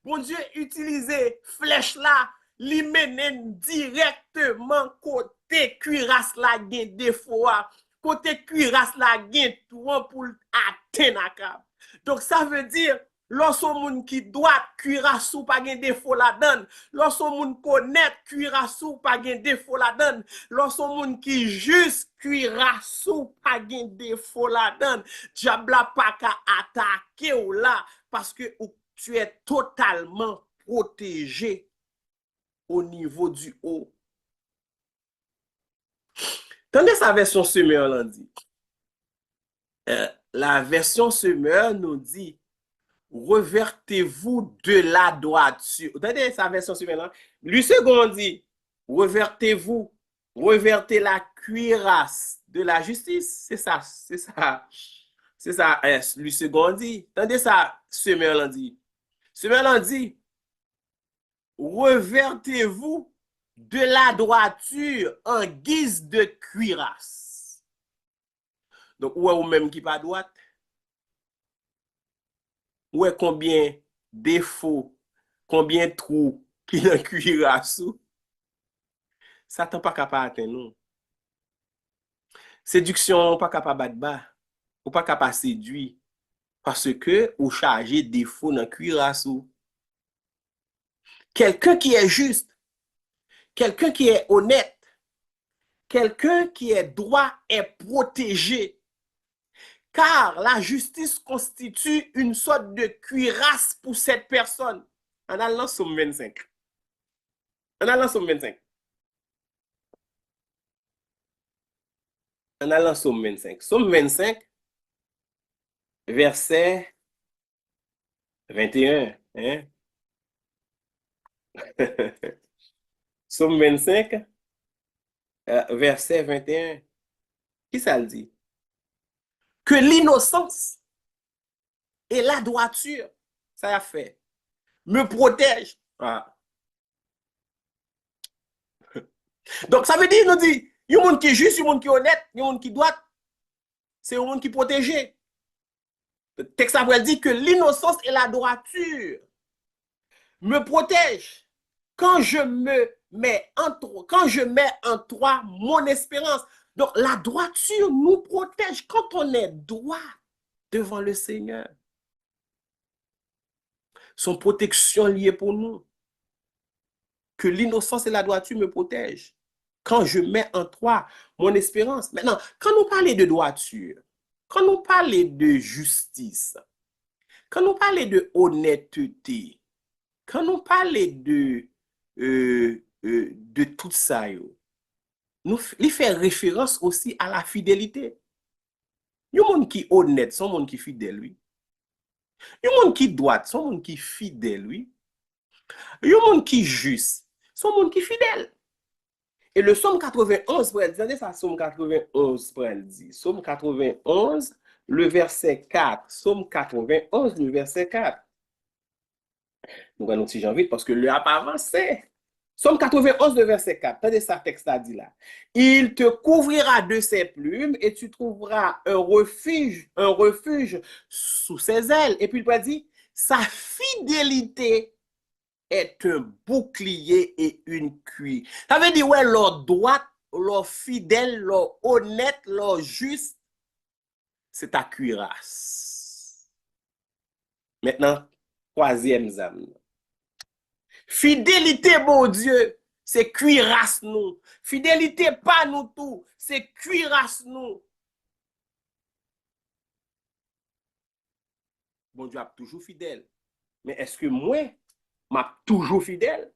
Bon Dieu utilisait flèche là, li mène directement côté cuirasse la gen défaut. Côté cuirasse la gen tout pour atteindre Akab. Donc ça veut dire lorsqu'on moun qui doit cuirasse ou pas gen défaut la donne, lorsqu'on moun connaît cuirasse ou pas gen défaut la donne, lorsqu'on moun qui juste cuirasse ou pas gen défaut la donne, diable pas ka attaquer ou là parce que tu es totalement protégé au niveau du haut. Tandis sa version semeur l'en dit. La version semeur nous dit revertez-vous de la droiture. Attendez sa version semeur là. Lui second dit revertez-vous, revertez la cuirasse de la justice. C'est ça, c'est ça. C'est ça, lui second dit. Attendez ça, semeur l'en dit. Semeur l'en dit revertez-vous de la droiture en guise de cuirasse. Donc, ou même qui pas droite, ou combien défauts, combien trous qui dans cuirasse, ça t'en pas capable atteindre nous. Séduction pas capable battre bas, ou pas capable séduire parce que ou chargé défaut dans cuirasse. Quelqu'un qui est juste, quelqu'un qui est honnête, quelqu'un qui est droit est protégé. Car la justice constitue une sorte de cuirasse pour cette personne. En allant Somme 25. En allant Somme 25. En allant Somme 25. Somme 25, verset 21. Hein? Somme 25, verset 21. Qui ça le dit? Que l'innocence et la droiture, ça a fait, me protège. Ah. Donc, ça veut dire, nous dit, il y a un monde qui est juste, il y a un monde qui est honnête, il y a un monde qui doit, c'est un monde qui est protégé. Le texte après dit que l'innocence et la droiture me protègent quand je mets en toi mon espérance. Donc, la droiture nous protège quand on est droit devant le Seigneur. Son protection liée pour nous. Que l'innocence et la droiture me protègent. Quand je mets en toi mon espérance. Maintenant, quand nous parlons de droiture, quand nous parlons de justice, quand nous parlons de honnêteté, quand nous parlons de tout ça, nous fait référence aussi à la fidélité. Il y a un monde qui est honnête, son monde qui est fidèle, lui. Il y a un monde qui droit, son monde qui est fidèle, lui. Il y a un monde qui est juste, son monde qui est fidèle. Et le psaume 91, pour elle dire, ça, psaume 91, pour elle dire. Psaume 91, le verset 4. Psaume 91, le verset 4. Nous allons si j'en vite parce que le a pas avancé. Psaume 91, le verset 4. Attendez ça, texte a dit là. Il te couvrira de ses plumes et tu trouveras un refuge sous ses ailes. Et puis il peut dire, sa fidélité est un bouclier et une cuir. Ça veut dire, ouais, leur droite, leur fidèle, leur honnête, leur juste, c'est ta cuirasse. Maintenant, troisième âme. Fidélité, mon Dieu, c'est cuirasse nous. Fidélité, pas nous tout, c'est cuirasse nous. Bon Dieu est toujours fidèle. Mais est-ce que moi, m'a toujours fidèle?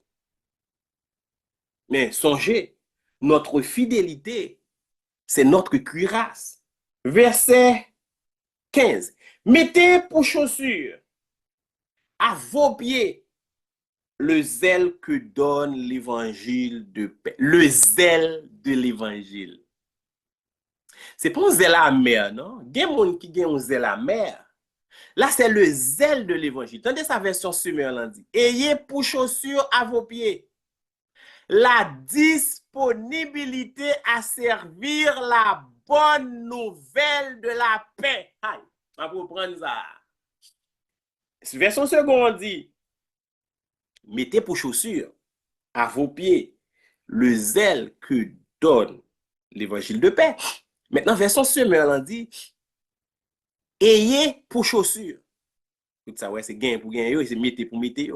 Mais songez, notre fidélité, c'est notre cuirasse. Verset 15. Mettez pour chaussure à vos pieds le zèle que donne l'évangile de paix. Le zèle de l'évangile. C'est pas un zèle amer, non? Il y a des gens qui ont un zèle amer. Là, c'est le zèle de l'évangile. Tendez sa version Summer dit. Ayez pour chaussure à vos pieds la disponibilité à servir la bonne nouvelle de la paix. Aïe, on va prendre ça. Version seconde dit, mettez pour chaussure à vos pieds le zèle que donne l'évangile de paix. Maintenant, version Summer dit, ayez pour chaussure. Tout ça, ouais, c'est gain pour gain, c'est mettez pour mettez.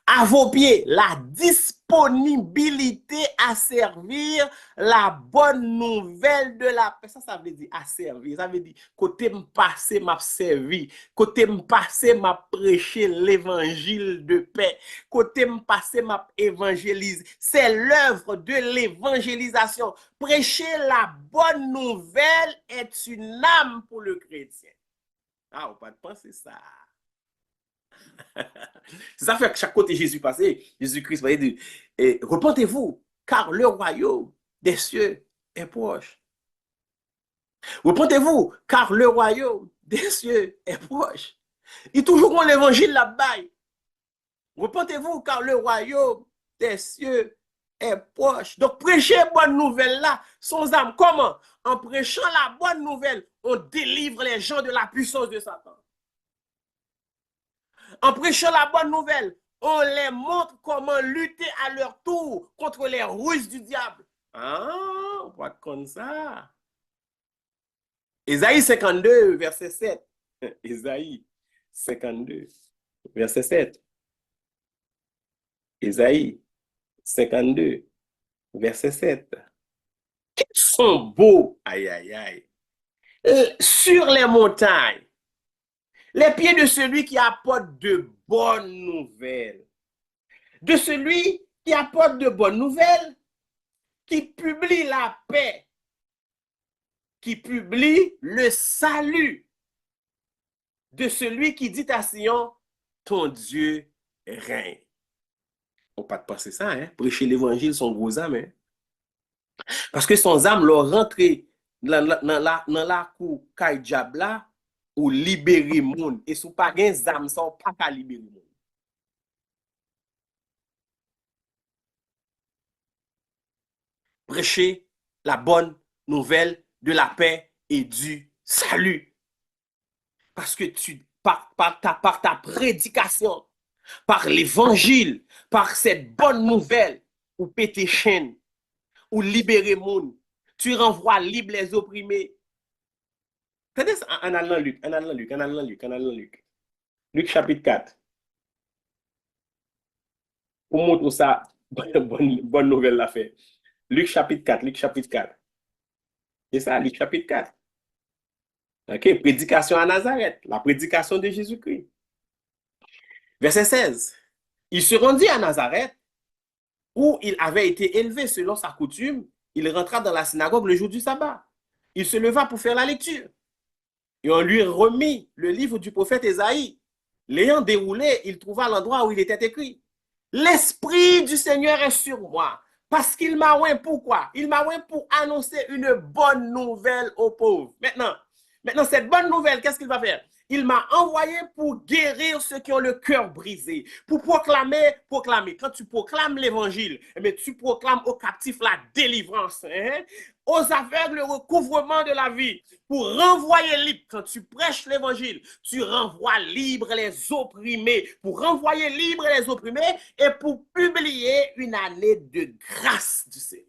À vos pieds, la disponibilité à servir la bonne nouvelle de la paix. Ça veut dire à servir. Ça veut dire côté me passer, m'a servi. Côté me passer, m'a prêché l'évangile de paix. Côté me passer, m'a évangélise. C'est l'œuvre de l'évangélisation. Prêcher la bonne nouvelle est une âme pour le chrétien. Ah, on va pas penser ça. C'est ça fait que chaque côté Jésus passé, Jésus-Christ va dire, repentez-vous, car le royaume des cieux est proche. Repentez-vous, car le royaume des cieux est proche. Il toujours l'évangile là-bas. Repentez-vous, car le royaume des cieux est proche. Donc, prêchez bonne nouvelle là, sans âme. Comment? En prêchant la bonne nouvelle, on délivre les gens de la puissance de Satan. En prêchant la bonne nouvelle, on les montre comment lutter à leur tour contre les ruses du diable. Ah, on va comme ça. Ésaïe 52, verset 7. Ésaïe 52, verset 7. Ésaïe 52, verset 7. Qu'ils sont beaux, aïe, aïe, aïe, sur les montagnes, les pieds de celui qui apporte de bonnes nouvelles. De celui qui apporte de bonnes nouvelles, qui publie la paix, qui publie le salut de celui qui dit à Sion, ton Dieu règne. On ne peut pas penser ça, hein? Prêcher l'évangile, son gros âme. Hein? Parce que son âme l'a rentré dans la cour Kay Diabla ou libérer le monde. Et si vous pas gen âme, ça pas qu'à libérer le monde. prêcher la bonne nouvelle de la paix et du salut. Parce que par ta prédication, par l'évangile, par cette bonne nouvelle, ou péter chaîne, ou libérer monde, tu renvoies libre les opprimés. Tenez, en allant Luc, en allant Luc, en allant Luc, en allant Luc. Luc chapitre 4. Pour montrer ça, bonne nouvelle la fait. Luc chapitre 4, Luc chapitre 4. C'est ça, Luc chapitre 4. OK, prédication à Nazareth, la prédication de Jésus-Christ. Verset 16. Il se rendit à Nazareth, où il avait été élevé selon sa coutume. Il rentra dans la synagogue le jour du sabbat. Il se leva pour faire la lecture. Et on lui remit le livre du prophète Ésaïe. L'ayant déroulé, il trouva l'endroit où il était écrit: L'Esprit du Seigneur est sur moi, parce qu'il m'a oint pourquoi? Il m'a oint pour annoncer une bonne nouvelle aux pauvres. Maintenant, cette bonne nouvelle, qu'est-ce qu'il va faire? Il m'a envoyé pour guérir ceux qui ont le cœur brisé, pour proclamer. Quand tu proclames l'évangile, tu proclames aux captifs la délivrance, aux aveugles le recouvrement de la vie, pour renvoyer libre. Quand tu prêches l'évangile, tu renvoies libre les opprimés, pour renvoyer libre les opprimés et pour publier une année de grâce du Seigneur.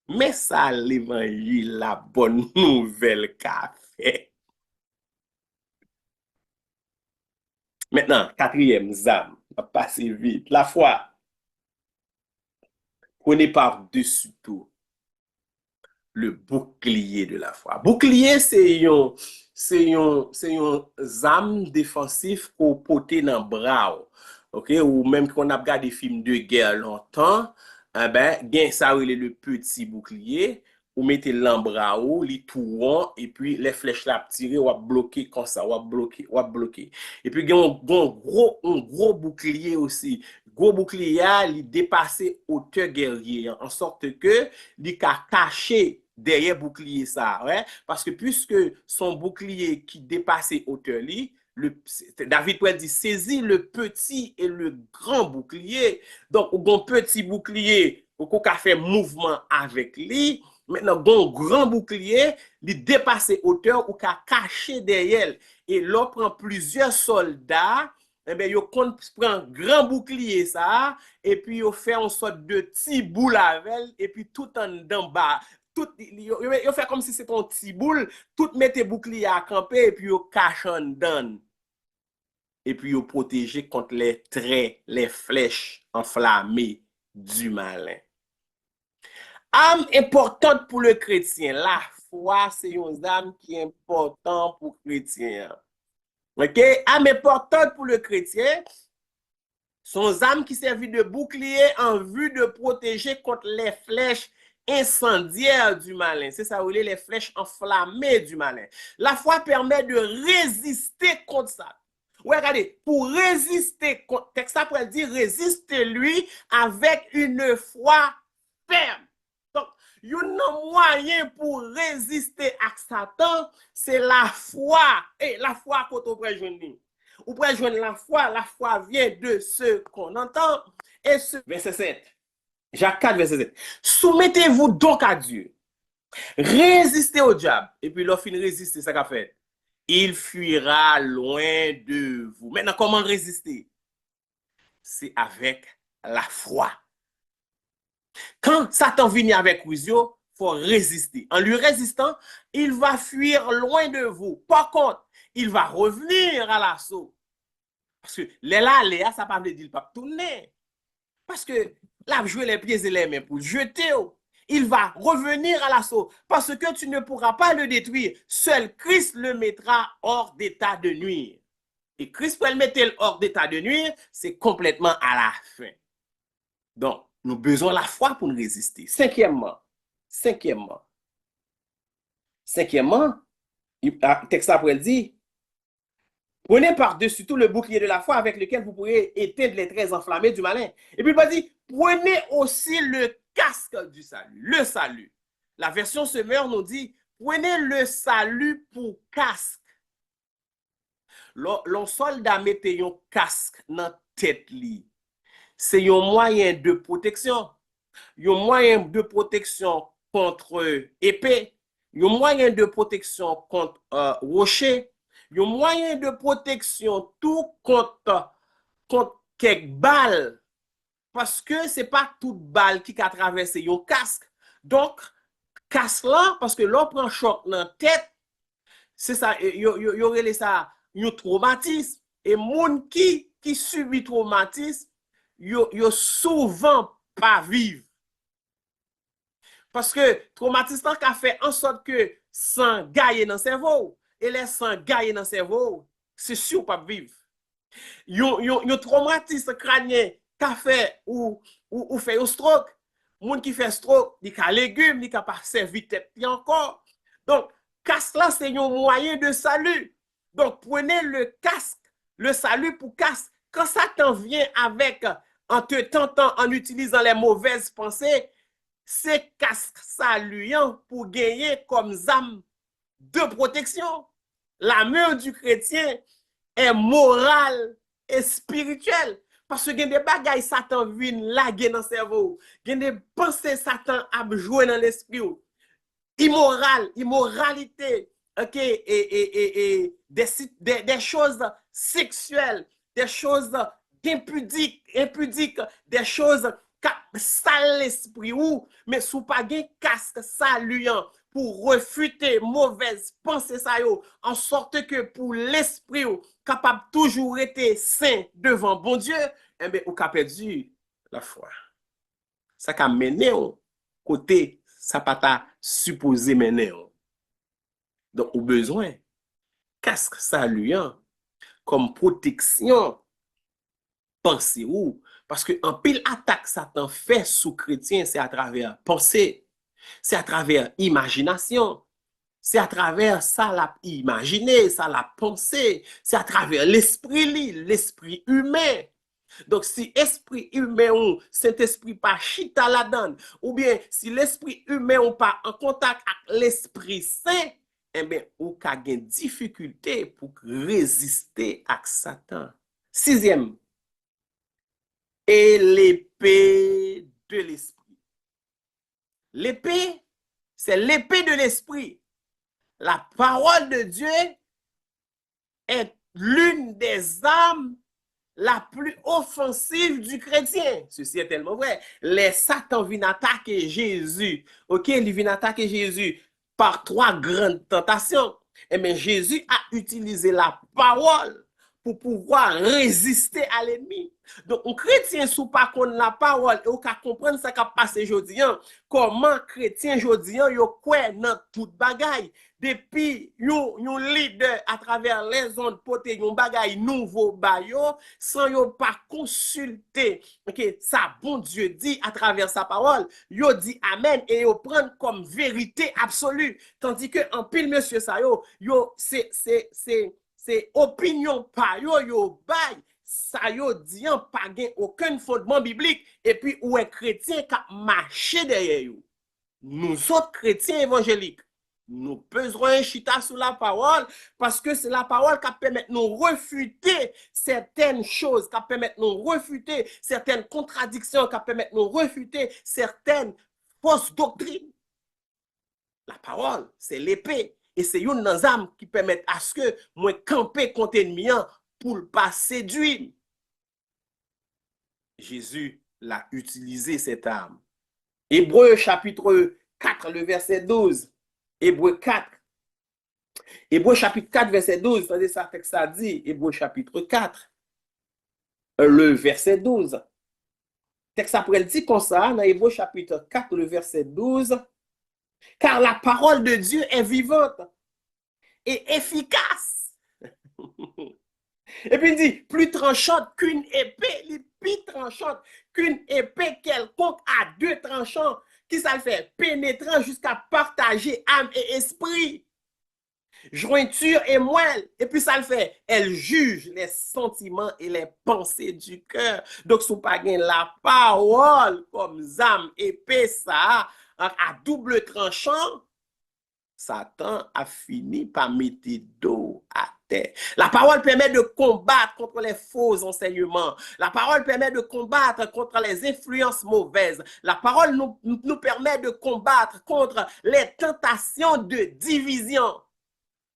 Mais ça, l'évangile, la bonne nouvelle qu'a fait. Maintenant, quatrième ZAM, on va passer vite. La foi, prenez par-dessus tout le bouclier de la foi. Bouclier, c'est un ZAM défensif qu'on porte dans le bras. OK? Ou même qu'on a regardé des films de guerre longtemps, gen ça le petit bouclier, ou mettez l'embras ou li touron et puis les flèches là tirées ou bloquer comme ça, ou bloquer. Et puis gen un gros bouclier aussi. Gros bouclier il dépasser hauteur guerrier en sorte que il a caché derrière bouclier ça, ouais? Parce que puisque son bouclier qui dépassait hauteur li, David pourrait dire saisis le petit et le grand bouclier. Donc, un petit bouclier, on a fait mouvement avec lui. Maintenant, un grand bouclier, il dépasse hauteur ou a caché derrière. Et l'on prend plusieurs soldats, eh bien, on prend un grand bouclier ça, et puis on fait une sorte de petit boule avec, et puis tout en bas. Tout, il fait comme si c'était un petit boule, tout mettez bouclier à camper, et puis on cache en dedans. Et puis, vous protégez contre les traits, les flèches enflammées du malin. Âme importante pour le chrétien. La foi, c'est une âme qui est importante pour le chrétien. OK? Âme importante pour le chrétien. Son âme qui servit de bouclier en vue de protéger contre les flèches incendiaires du malin. C'est ça, les flèches enflammées du malin. La foi permet de résister contre ça. Ouais, regardez, pour résister, texte ça pourrait dire résistez-lui avec une foi ferme. Donc, il y a un moyen pour résister à Satan, c'est la foi. Et la foi qu'on peut rejoindre. Ou peut rejoindre la foi vient de ce qu'on entend. Et ce, verset 7. Jacques 4, verset 7. Soumettez-vous donc à Dieu. Résistez au diable. Et puis, l'offre résister, ça qu'a fait. Il fuira loin de vous. Maintenant, comment résister? C'est avec la foi. Quand Satan vient avec vous, il faut résister. En lui résistant, il va fuir loin de vous. Par contre, il va revenir à l'assaut. Parce que Léa, ça ne veut pas dire qu'il ne va pas tourner. Parce que là, jouer les pieds et les mains pour jeter. Il va revenir à l'assaut parce que tu ne pourras pas le détruire. Seul Christ le mettra hors d'état de nuire. Et Christ pour le mettre hors d'état de nuire, c'est complètement à la fin. Donc, nous avons besoin de la foi pour nous résister. Cinquièmement, le texte après dit, prenez par-dessus tout le bouclier de la foi avec lequel vous pourrez éteindre les traits enflammés du malin. Et puis il dit, prenez aussi le casque du salut, le salut. La version Semeur nous dit, prenez le salut pour casque. Le soldat mette un casque dans tête li. C'est un moyen de protection. un moyen de protection contre épée, un moyen de protection contre rocher, un moyen de protection tout contre quelques balles. Parce que ce n'est pas toute balle qui a traversé un casque. Donc, casque là, parce que l'on prend choc dans la tête, c'est ça, il y aurait ça, un traumatisme. Et moun qui subit traumatisme, yo souvent pas vivre. Parce que traumatisme a fait en sorte que sang gagne dans le cerveau. Et les sang gagne dans le cerveau, c'est sûr pas vivre. Yon traumatisme crânien qu'a fait ou fait un stroke. Moun qui fait stroke, il a légumes, il a pas servi tête encore. Donc, casque là, c'est un moyen de salut. Donc, prenez le casque, le salut pour casque. Quand Satan vient avec, en te tentant, en utilisant les mauvaises pensées, c'est casque saluant pour gagner comme âme de protection. L'amour du chrétien est moral et spirituel. Parce que il y a des bagailles Satan vient laguer dans le cerveau. Il y a des pensées Satan a joué dans l'esprit. Immoralité, ok, et des choses sexuelles, des choses impudiques, des choses qui salent l'esprit ou, mais sous pas un casque saluant pour refuter mauvaise pensée ça yo, en sorte que pour l'esprit capable toujours être saint devant bon Dieu, eh bien, ou capable perdu la foi. Ça a mené au côté ça pas ta supposé mener. Donc, au besoin, casque saluant comme protection, pensée ou, parce que en pile attaque Satan fait sous chrétien, c'est à travers pensée, c'est à travers imagination, c'est à travers ça la imaginer, ça la penser, c'est à travers l'esprit humain. Donc, si esprit humain ou Saint-Esprit pas chita la donne, ou bien si l'esprit humain ou pas en contact avec l'Esprit Saint, eh bien, ou ka gen difficulté pour résister à Satan. Sixième, et l'épée de l'esprit. L'épée, c'est l'épée de l'esprit. La parole de Dieu est l'une des armes la plus offensive du chrétien. Ceci est tellement vrai. Les Satan viennent attaquer Jésus. Ok, ils viennent attaquer Jésus par trois grandes tentations. Et bien, Jésus a utilisé la parole pour pouvoir résister à l'ennemi. Donc, un chrétien sous pas qu'on la parole et on peut comprendre ce qui a passé aujourd'hui. Comment chrétien aujourd'hui, yo quoi dans toute bagaille. Depuis yon leader à travers les ondes poté yon bagay nouveau bayo sans yon pas consulter ok ça bon Dieu dit à travers sa parole yo dit amen et yo prendre comme vérité absolue tandis que en pile monsieur ça yo c'est opinion pas yo bay ça yo dit pas gain aucun fondement biblique et puis ou est chrétien qui marché derrière yo nous autres chrétiens évangéliques nous peserons chita sur la parole parce que c'est la parole qui permet de nous refuter certaines choses, qui permet de nous refuter certaines contradictions, qui permet de nous refuter certaines fausses doctrines. La parole, c'est l'épée. Et c'est une des armes qui permet à ce que moi camper contre l'ennemi pour ne pas séduire. Jésus l'a utilisé cette arme. Hébreu chapitre 4, le verset 12. Hébreu 4. Hébreu chapitre 4, verset 12. Attendez, ça fait que ça dit. Hébreu chapitre 4, le verset 12. Texte après le dit comme ça, dans Hébreu chapitre 4, le verset 12. Car la parole de Dieu est vivante et efficace. Et puis il dit, plus tranchante qu'une épée, plus tranchante qu'une épée quelconque à deux tranchants, qui ça le fait, pénétrant jusqu'à partager âme et esprit, jointure et moelle, et puis ça le fait, elle juge les sentiments et les pensées du cœur. Donc, si vous pas la parole comme âme, épée, ça, à double tranchant, Satan a fini par mettre dos à caractère. La parole permet de combattre contre les faux enseignements. La parole permet de combattre contre les influences mauvaises. La parole nous permet de combattre contre les tentations de division.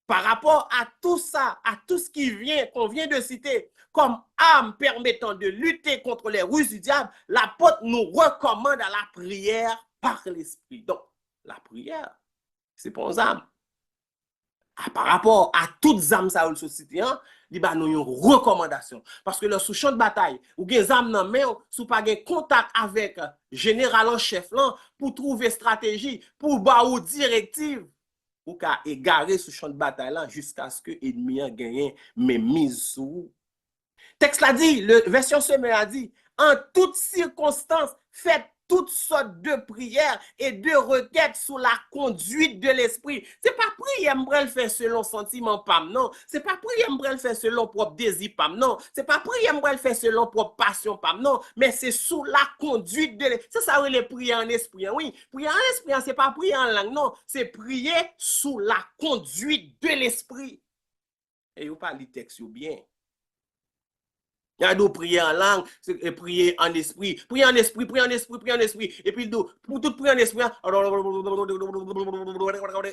Par rapport à tout ça, à tout ce qu'on vient de citer comme arme permettant de lutter contre les ruses du diable, l'apôtre nous recommande à la prière par l'esprit. Donc, la prière, c'est pour les âmes. Par rapport à toutes âmes ça ou le société, il y a une recommandation. Parce que le sous champ de bataille, ou des âmes dans main, sous pas de contact avec général en chef là, pour trouver stratégie, pour ba ou directive, ou qu'à égarer sous champ de bataille là jusqu'à ce que l'ennemi a gagné mais mise sous. Texte l'a dit, le version semaine a dit, en toutes circonstances, faites toutes sortes de prières et de requêtes sous la conduite de l'esprit. C'est pas prière m'brel faire selon sentiment pam non, c'est pas prière m'brel faire selon propre désir pam non, c'est pas prière m'brel faire selon propre passion pam non, mais c'est sous la conduite de l'esprit. C'est ça oui les prières en esprit. Oui, prière en esprit, c'est pas prier en langue non, c'est prier sous la conduite de l'esprit. Et vous parlez texte bien. Il y a d'autres prier en langue, prier en esprit, prier en esprit, prier en esprit, prier en esprit. Et puis, pour tout prier en esprit,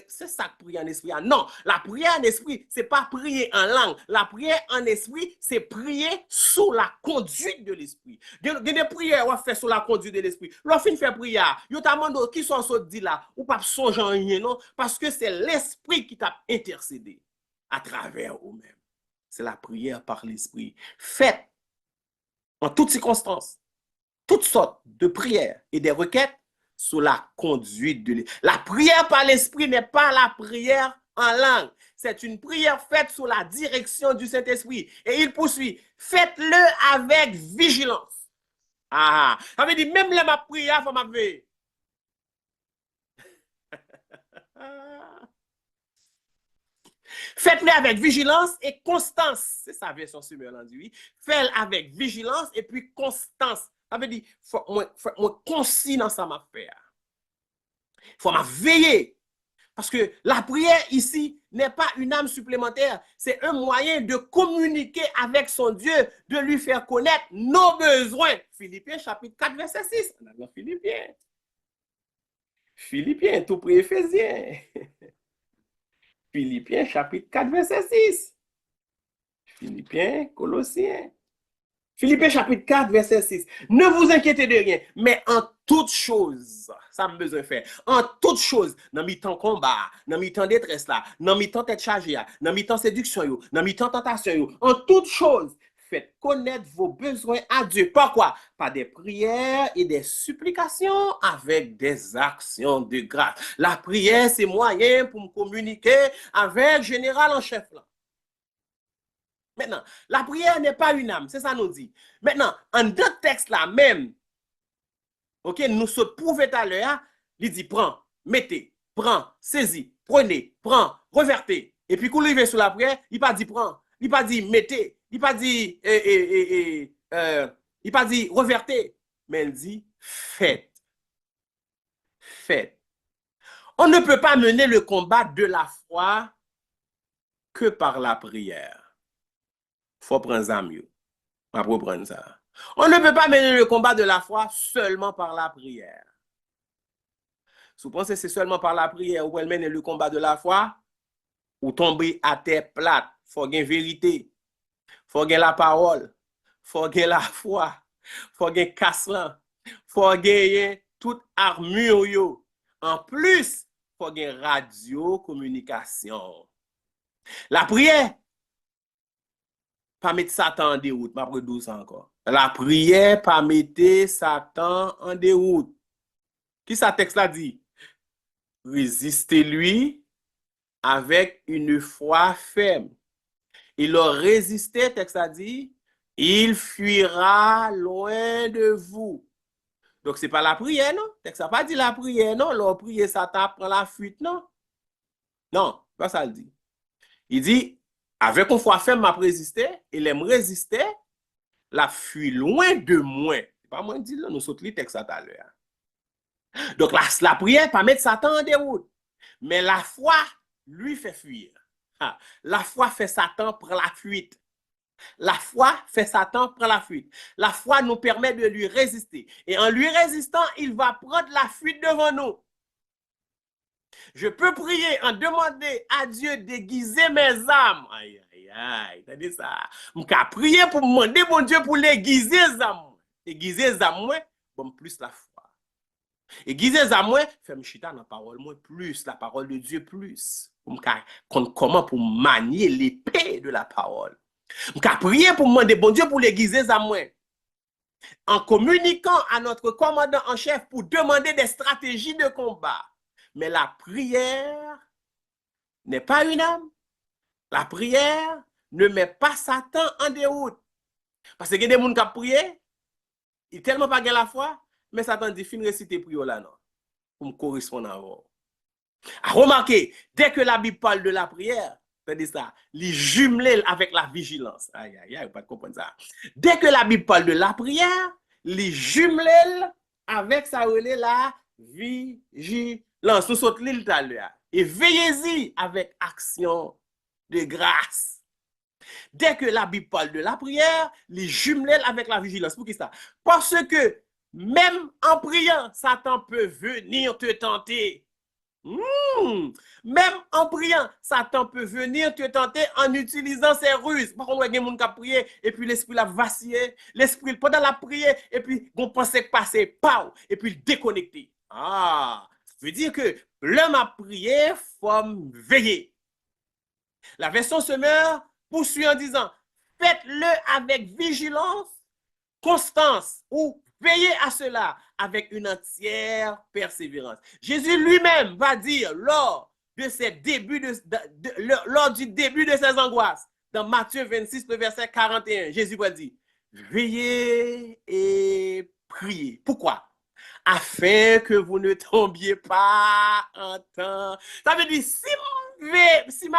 c'est ça que prier en esprit. Non, la prière en esprit, c'est pas prier en langue. La prière en esprit, c'est prier sous la conduite de l'esprit. Il y a des prières qu'on fait sous la conduite de l'esprit. Lorsqu'on fait prière, il y a des qui sont dit là, ou pas songer en rien, non, parce que c'est l'esprit qui t'a intercédé à travers vous-même. C'est la prière par l'esprit. Faites en toutes circonstances, toutes sortes de prières et des requêtes sous la conduite de l'esprit. La prière par l'esprit n'est pas la prière en langue. C'est une prière faite sous la direction du Saint-Esprit. Et il poursuit, faites-le avec vigilance. Ah, ça veut dire, même là, ma prière, il faut m'avoir. Faites-le avec vigilance et constance. C'est sa version Summerland, oui. Faites-le avec vigilance et puis constance. Ça veut dire, faut moi concis dans ça m'a faire. Faut m'a veiller. Parce que la prière ici n'est pas une âme supplémentaire, c'est un moyen de communiquer avec son Dieu, de lui faire connaître nos besoins. Philippiens chapitre 4, verset 6. Philippiens. Philippiens, tout près Éphésiens. Philippiens chapitre 4, verset 6. Philippiens, Colossiens. Philippiens chapitre 4, verset 6. Ne vous inquiétez de rien, mais en toute chose, ça me besoin de faire. En toute chose, dans mi-temps combat, dans mi-temps détresse là, dans mi-temps tête chargée, dans mi-temps séduction, dans mi-temps tentation, en toute chose, faites connaître vos besoins à Dieu. Pourquoi? Par des prières et des supplications avec des actions de grâce. La prière, c'est moyen pour me communiquer avec le général en chef là. Maintenant, la prière n'est pas une âme, c'est ça nous dit. Maintenant, en deux textes là même, ok, nous sommes prouvés tout à l'heure, il dit prends, mettez, prends, saisis, prenez, prends, revertez. Et puis quand il vient sur la prière, il pas dit prends, il pas dit mettez, il pas dit il pas dit revertez, mais il dit faites. Faites. On ne peut pas mener le combat de la foi que par la prière. Faut prendre ça mieux. On va reprendre ça. On ne peut pas mener le combat de la foi seulement par la prière. Si vous pensez que c'est seulement par la prière où elle mène le combat de la foi, ou tomber à terre plate, il faut gagner vérité, il faut gagner la parole, il faut gagner la foi, il faut gagner casse-lan, il faut gagner toute armure. Yo. En plus, il faut gagner radio, communication. La prière, pas mettre Satan en déroute, ma produit encore. La prière, pas mettre Satan en déroute. Qui ça texte là dit? Résistez-lui avec une foi ferme. Il leur résistait, texte a dit, il fuira loin de vous. Donc, ce n'est pas la prière, non? Texte n'a pas dit la prière, non? Leur prière, Satan prend la fuite, non? Non, pas ça le dit. Il dit, avec une foi ferme, m'a résisté, il aime résister, la fuit loin de moi. C'est pas moi qui dis, nous sommes les textes à l'heure. Donc, la prière, pas mettre Satan en déroute. Mais la foi, lui, fait fuir. Ah, la foi fait Satan prendre la fuite. La foi fait Satan prendre la fuite. La foi nous permet de lui résister. Et en lui résistant, il va prendre la fuite devant nous. Je peux prier en demander à Dieu d'aiguiser mes âmes. Aïe, aïe, aïe. T'as dit ça? Je peux prier pour demander bon Dieu pour l'aiguiser les âmes. Aiguiser les âmes, bon, plus la foi. Aiguiser les âmes, fais-moi chita dans la parole, plus la parole de Dieu, plus. Comment pour manier l'épée de la parole. Je peux prier pour demander bon Dieu pour l'aiguiser les âmes. En communiquant à notre commandant en chef pour demander des stratégies de combat. Mais la prière n'est pas une âme. La prière ne met pas Satan en déroute. Parce que il y a des gens qui prient, ils tellement pas la foi, mais Satan dit fin réciter prière là non. Pour me correspondre à vous. Remarquez, dès que la Bible parle de la prière, c'est ça, les jumelés avec la vigilance. Aïe, aïe, aïe, pas de comprendre ça. Dès que la Bible parle de la prière, les jumelés avec ça, la vigilance. Nous sommes l'île tout à l'heure. Et veillez-y avec action de grâce. Dès que la Bible parle de la prière, les jumelés avec la vigilance. Pour qui ça? Parce que même en priant, Satan peut venir te tenter. Même en priant, Satan peut venir te tenter en utilisant ses ruses. Par contre, il y a des gens qui prié et puis l'esprit l'a vacillé. L'esprit, pendant la prière, et puis on pensait que passer, pau, et puis déconnecté. Ah, ça veut dire que l'homme a prié, il faut veiller. La version Semeur poursuit en disant, faites-le avec vigilance, constance ou veillez à cela avec une entière persévérance. Jésus lui-même va dire lors du début de ses angoisses, dans Matthieu 26, le verset 41, Jésus va dire, veillez et priez. Pourquoi? Afin que vous ne tombiez pas en temps. Ça veut dire, si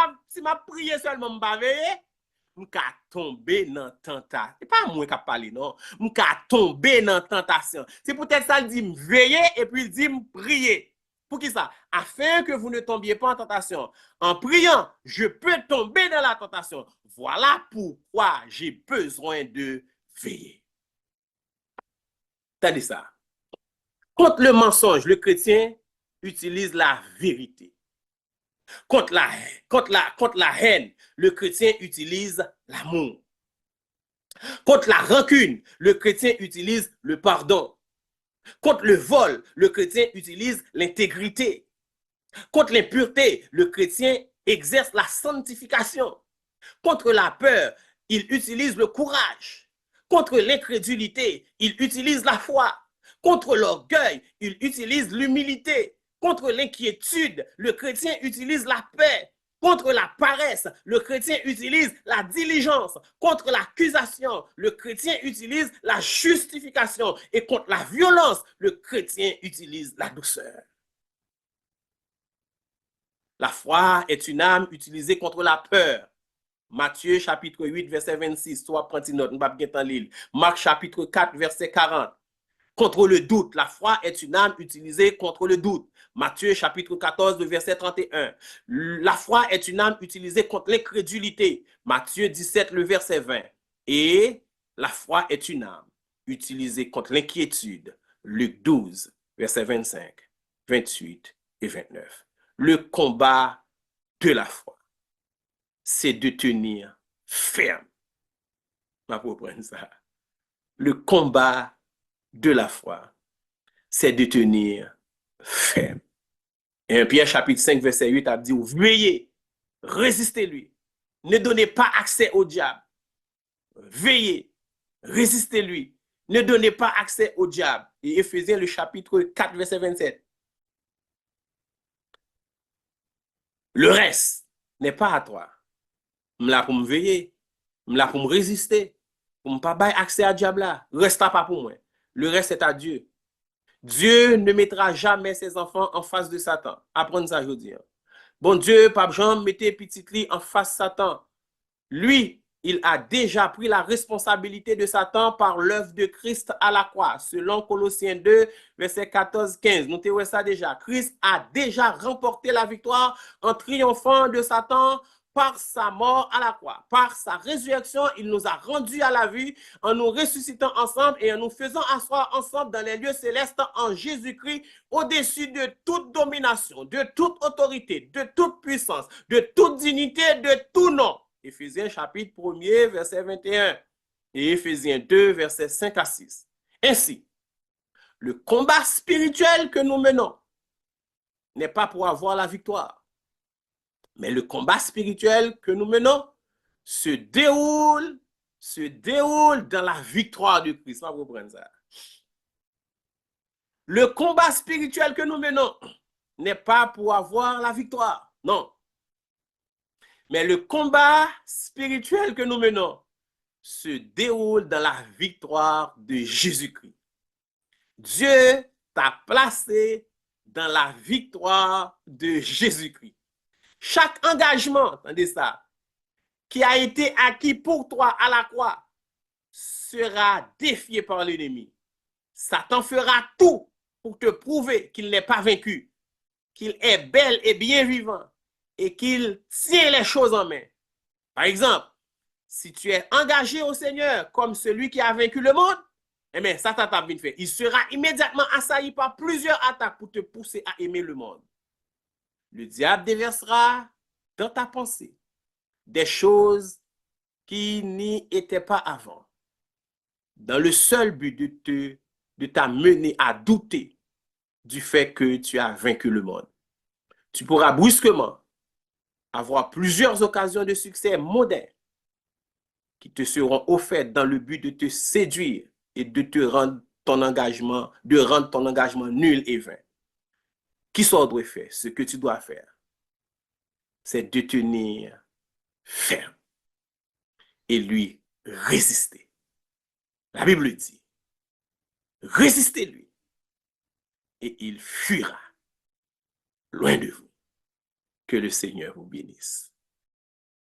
ma prière seulement m'a veillé, m'ka tomber dans tentation. C'est pas moi qui parle non. M'ka tomber dans tentation. C'est peut-être ça il dit veiller et puis il dit prier. Pour qui ça? Afin que vous ne tombiez pas en tentation. En priant, je peux tomber dans la tentation. Voilà pourquoi j'ai besoin de veiller. T'as dit ça? Contre le mensonge, le chrétien utilise la vérité. Contre la haine, le chrétien utilise l'amour. Contre la rancune, le chrétien utilise le pardon. Contre le vol, le chrétien utilise l'intégrité. Contre l'impureté, le chrétien exerce la sanctification. Contre la peur, il utilise le courage. Contre l'incrédulité, il utilise la foi. Contre l'orgueil, il utilise l'humilité. Contre l'inquiétude, le chrétien utilise la paix. Contre la paresse, le chrétien utilise la diligence. Contre l'accusation, le chrétien utilise la justification. Et contre la violence, le chrétien utilise la douceur. La foi est une arme utilisée contre la peur. Matthieu chapitre 8, verset 26, soit prends note, nous pas en l'île. Marc chapitre 4, verset 40. Contre le doute, la foi est une arme utilisée contre le doute. Matthieu chapitre 14, verset 31. La foi est une arme utilisée contre l'incrédulité. Matthieu 17, le verset 20. Et la foi est une arme utilisée contre l'inquiétude. Luc 12, verset 25, 28 et 29. Le combat de la foi, c'est de tenir ferme. Ma reprendre ça. Le combat de la foi, c'est de tenir ferme. Et 1 Pierre chapitre 5, verset 8 a dit, veillez, résistez-lui. Ne donnez pas accès au diable. Veillez, résistez-lui. Ne donnez pas accès au diable. Et Éphésiens le chapitre 4, verset 27. Le reste n'est pas à toi. Je suis là pour me veiller. Je suis là pour me résister. Pour ne pas avoir accès à diable là. Reste pas pour moi. Le reste est à Dieu. Dieu ne mettra jamais ses enfants en face de Satan. Apprenez ça, je veux dire. Bon Dieu, Pape Jean, mettez petit lit en face de Satan. Lui, il a déjà pris la responsabilité de Satan par l'œuvre de Christ à la croix, selon Colossiens 2, verset 14-15. Notez ça déjà. Christ a déjà remporté la victoire en triomphant de Satan par sa mort à la croix, par sa résurrection, il nous a rendus à la vie en nous ressuscitant ensemble et en nous faisant asseoir ensemble dans les lieux célestes en Jésus-Christ, au-dessus de toute domination, de toute autorité, de toute puissance, de toute dignité, de tout nom. Éphésiens chapitre 1er, verset 21 et Éphésiens 2, verset 5 à 6. Ainsi, le combat spirituel que nous menons n'est pas pour avoir la victoire, mais le combat spirituel que nous menons se déroule dans la victoire de Christ. On va reprendre ça. Le combat spirituel que nous menons n'est pas pour avoir la victoire, non. Mais le combat spirituel que nous menons se déroule dans la victoire de Jésus-Christ. Dieu t'a placé dans la victoire de Jésus-Christ. Chaque engagement, entendez ça, qui a été acquis pour toi à la croix sera défié par l'ennemi. Satan fera tout pour te prouver qu'il n'est pas vaincu, qu'il est bel et bien vivant et qu'il tient les choses en main. Par exemple, si tu es engagé au Seigneur comme celui qui a vaincu le monde, eh bien, Satan t'a bien fait. Il sera immédiatement assailli par plusieurs attaques pour te pousser à aimer le monde. Le diable déversera dans ta pensée des choses qui n'y étaient pas avant, dans le seul but de t'amener à douter du fait que tu as vaincu le monde. Tu pourras brusquement avoir plusieurs occasions de succès modèles qui te seront offertes dans le but de te séduire et de te rendre ton engagement nul et vain. Qui doit faire? Ce que tu dois faire, c'est de tenir ferme et lui résister. La Bible dit, résistez-lui et il fuira loin de vous. Que le Seigneur vous bénisse.